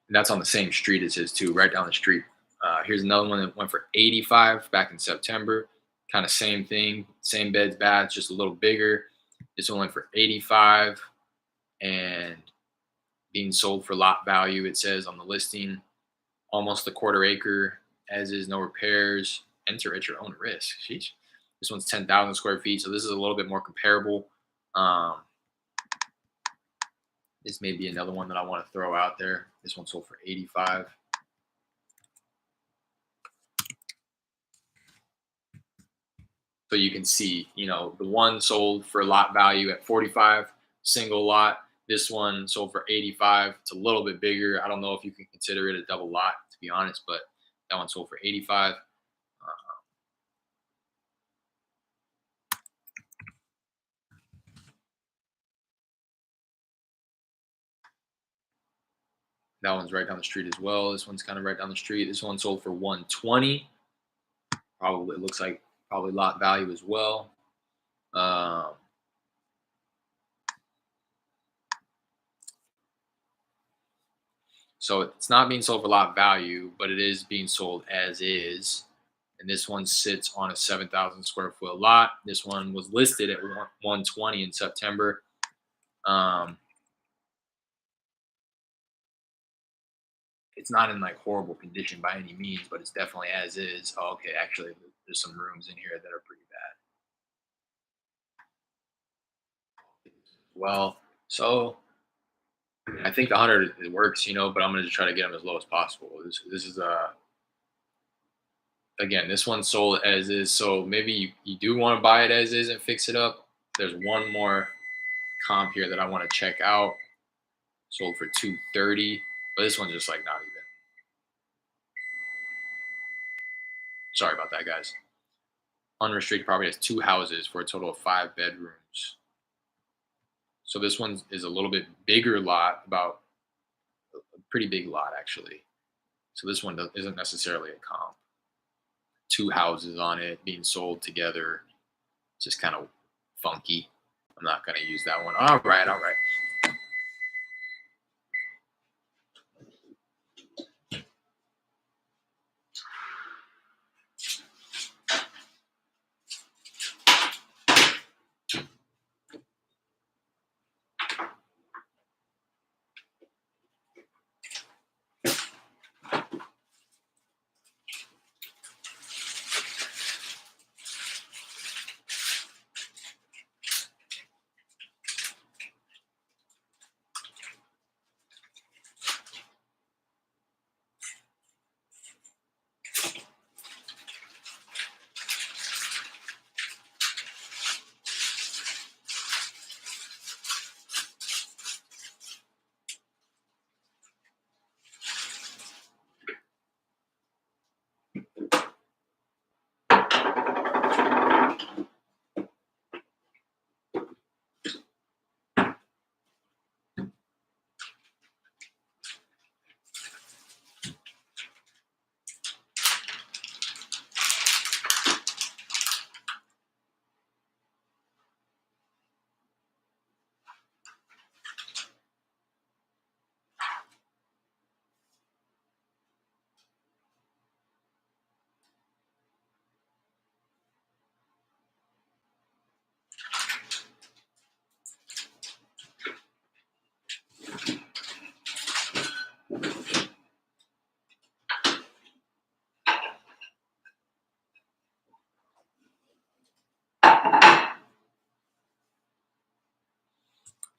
And that's on the same street as his too, right down the street. Here's another one that went for 85 back in September. Kind of same thing, same beds, baths, just a little bigger. This one went for 85 and being sold for lot value. It says on the listing, almost a quarter acre, as is, no repairs. Enter at your own risk. Sheesh. This one's 10,000 square feet, so this is a little bit more comparable. This may be another one that I want to throw out there. This one sold for 85. So you can see, the one sold for lot value at 45, single lot. This one sold for 85. It's a little bit bigger. I don't know if you can consider it a double lot, to be honest, but that one sold for 85. That one's right down the street as well. This one's kind of right down the street. This one sold for 120. Probably, it looks like probably lot value as well. So it's not being sold for lot value, but it is being sold as is. And this one sits on a 7,000 square foot lot. This one was listed at 120 in September. It's not in like horrible condition by any means, but it's definitely as is. Oh, okay, actually, there's some rooms in here that are pretty bad. Well, so I think the 100 it works, but I'm gonna just try to get them as low as possible. This is again, this one's sold as is, so maybe you do want to buy it as is and fix it up. There's one more comp here that I want to check out. Sold for 230, but this one's just like not even. Sorry about that, guys. Unrestricted property has 2 houses for a total of 5 bedrooms. So this one is a little bit bigger lot, about a pretty big lot actually. So this one isn't necessarily a comp. Two houses on it being sold together, just kind of funky. I'm not going to use that one. All right, all right.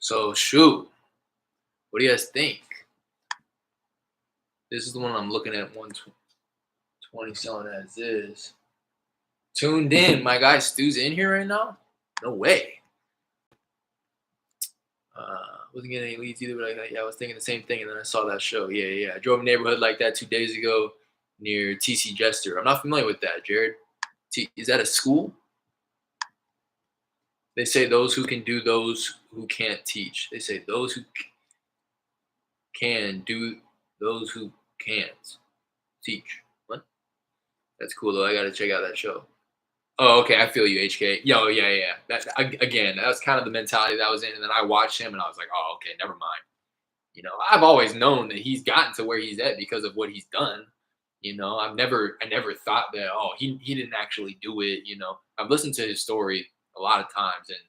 So shoot, what do you guys think? This is the one I'm looking at, 120 selling as is. Tuned in, my guy Stu's in here right now. No way. Wasn't getting any leads either, but I was thinking the same thing, and then I saw that show. Yeah. I drove a neighborhood like that 2 days ago near TC Jester. I'm not familiar with that, Jared. Is that a school? They say those who can do, those who can't teach. They say those who can do, those who can't teach. What? That's cool though. I got to check out that show. Oh, okay. I feel you, HK. Yo, yeah. Again, that's kind of the mentality that I was in, and then I watched him, and I was like, oh, okay, never mind. I've always known that he's gotten to where he's at because of what he's done. I never thought that, oh, he didn't actually do it. I've listened to his story a lot of times, and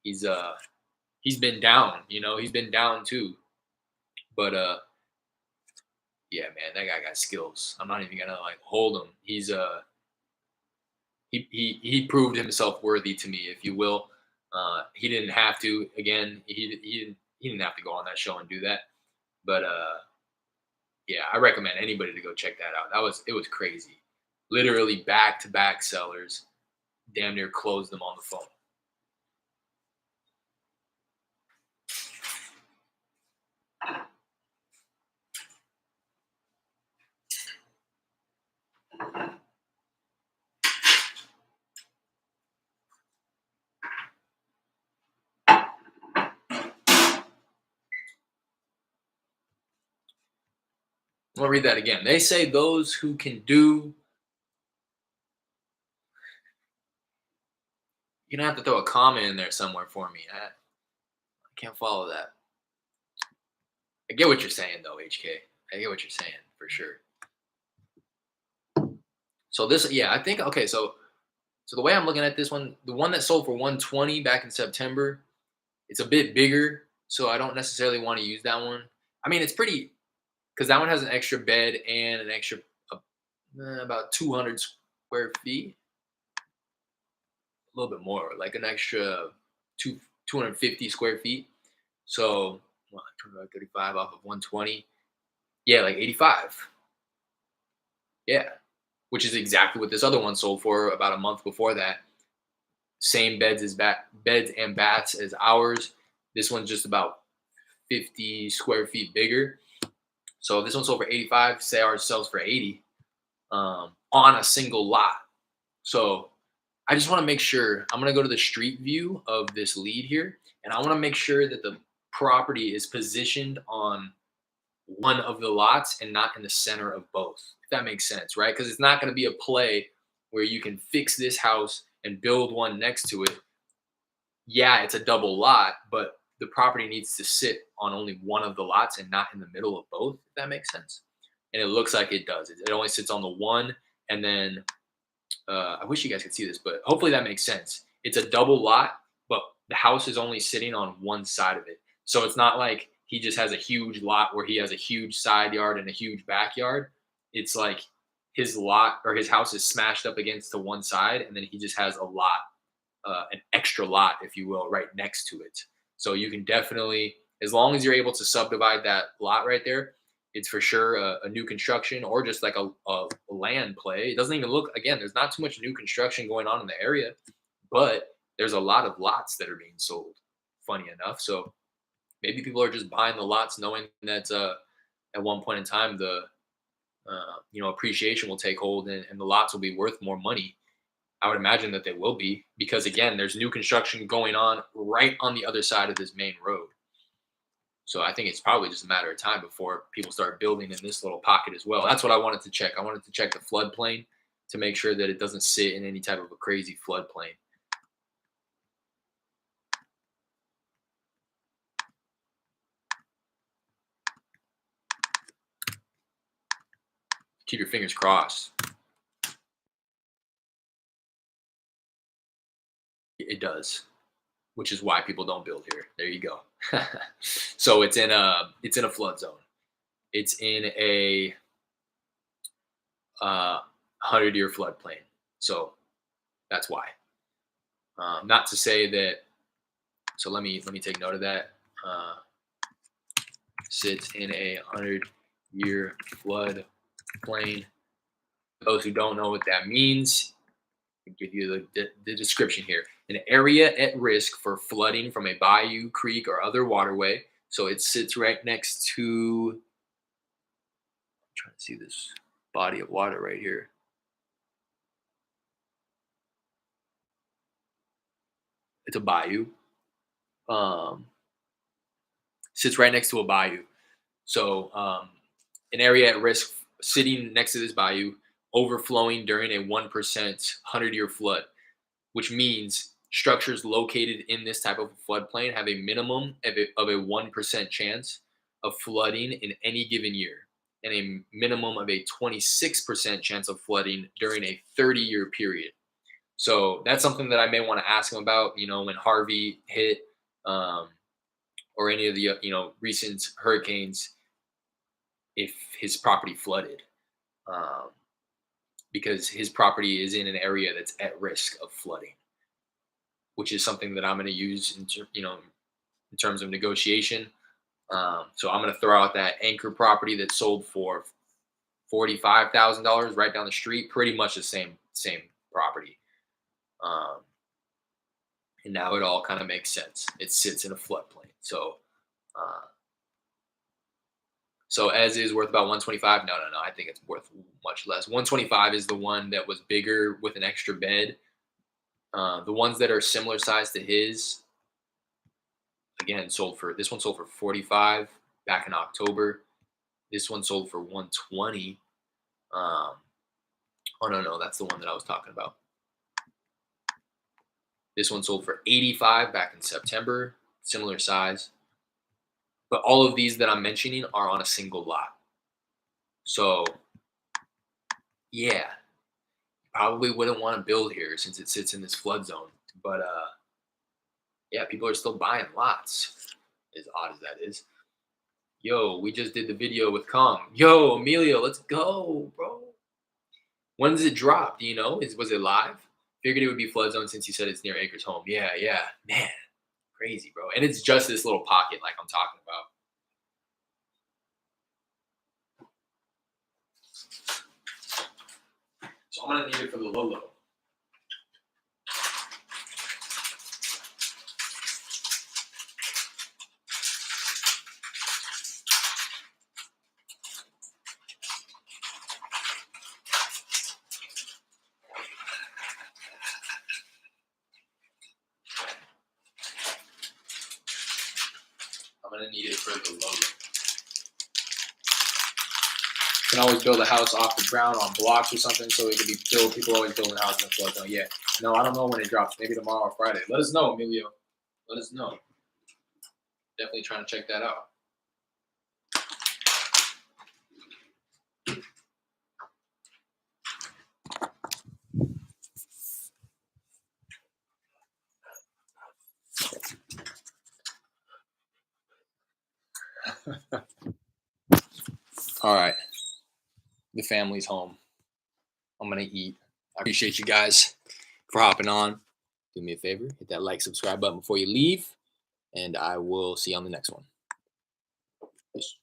he's been down. He's been down too. But yeah, man, that guy got skills. I'm not even gonna hold him. He's he proved himself worthy to me, if you will. He didn't have to. Again, he didn't have to go on that show and do that. But yeah, I recommend anybody to go check that out. It was crazy. Literally back to back sellers, damn near closed them on the phone. I'm gonna read that again. They say those who can do. You don't have to throw a comma in there somewhere for me. I can't follow that. I get what you're saying though, HK. I get what you're saying for sure. So this, yeah, I think okay. So the way I'm looking at this one, the one that sold for 120 back in September, it's a bit bigger, so I don't necessarily want to use that one. I mean, it's pretty because that one has an extra bed and an extra about 200 square feet, a little bit more, like an extra 250 square feet. So 35 off of 120, yeah, like 85. Yeah, which is exactly what this other one sold for about a month before that. Same beds and baths as ours. This one's just about 50 square feet bigger. So this one sold for 85. Say ours sells for 80 on a single lot. So I just want to make sure. I'm going to go to the street view of this lead here, and I want to make sure that the property is positioned on one of the lots and not in the center of both, if that makes sense, right? Because it's not going to be a play where you can fix this house and build one next to it. Yeah, it's a double lot, but the property needs to sit on only one of the lots and not in the middle of both, if that makes sense. And it looks like it does. It only sits on the one, and then I wish you guys could see this, but hopefully that makes sense. It's a double lot, but the house is only sitting on one side of it. So it's not like he just has a huge lot where he has a huge side yard and a huge backyard. It's like his lot or his house is smashed up against the one side, and then he just has a lot, an extra lot, if you will, right next to it. So you can definitely, as long as you're able to subdivide that lot right there, it's for sure a new construction or just like a land play. It doesn't even look, again, there's not too much new construction going on in the area, but there's a lot of lots that are being sold, funny enough. So maybe people are just buying the lots knowing that at one point in time, the appreciation will take hold and the lots will be worth more money. I would imagine that they will be because, again, there's new construction going on right on the other side of this main road. So I think it's probably just a matter of time before people start building in this little pocket as well. That's what I wanted to check. I wanted to check the floodplain to make sure that it doesn't sit in any type of a crazy floodplain. Keep your fingers crossed. It does, which is why people don't build here. There you go. So it's in a flood zone. It's in a 100-year floodplain. So that's why. Not to say that. So let me take note of that. Sits in a 100-year floodplain. For those who don't know what that means, I'll give you the description here. An area at risk for flooding from a bayou, creek, or other waterway. So it sits right next to. I'm trying to see this body of water right here. It's a bayou. Sits right next to a bayou. So an area at risk sitting next to this bayou, overflowing during a 1% 100-year flood, which means structures located in this type of floodplain have a minimum of a 1% chance of flooding in any given year and a minimum of a 26% chance of flooding during a 30-year period. So that's something that I may want to ask him about, when Harvey hit, or any of the, recent hurricanes, if his property flooded, because his property is in an area that's at risk of flooding, which is something that I'm going to use in terms of negotiation. So I'm going to throw out that anchor property that sold for $45,000 right down the street, pretty much the same property. And now it all kind of makes sense. It sits in a floodplain. So as is worth about 125. No. I think it's worth much less. 125 is the one that was bigger with an extra bed. The ones that are similar size to his, again, this one sold for 45 back in October. This one sold for 120. Oh no, that's the one that I was talking about. This one sold for 85 back in September, similar size. But all of these that I'm mentioning are on a single lot. So, yeah, you probably wouldn't want to build here since it sits in this flood zone. But, yeah, people are still buying lots, as odd as that is. Yo, we just did the video with Kong. Yo, Emilio, let's go, bro. When does it drop? Do you know? Was it live? Figured it would be flood zone since you said it's near Acres home. Yeah, man. Crazy, bro. And it's just this little pocket like I'm talking about. So I'm going to need it for the Lolo. I'm going to need it for the Lolo. can always build a house off the ground on blocks or something, so it can be built. People are always building houses in flood zone. Yeah. No, I don't know when it drops. Maybe tomorrow or Friday. Let us know, Emilio. Let us know. Definitely trying to check that out. All right. The family's home. I'm going to eat. I appreciate you guys for hopping on. Do me a favor, hit that like, subscribe button before you leave, and I will see you on the next one. Peace.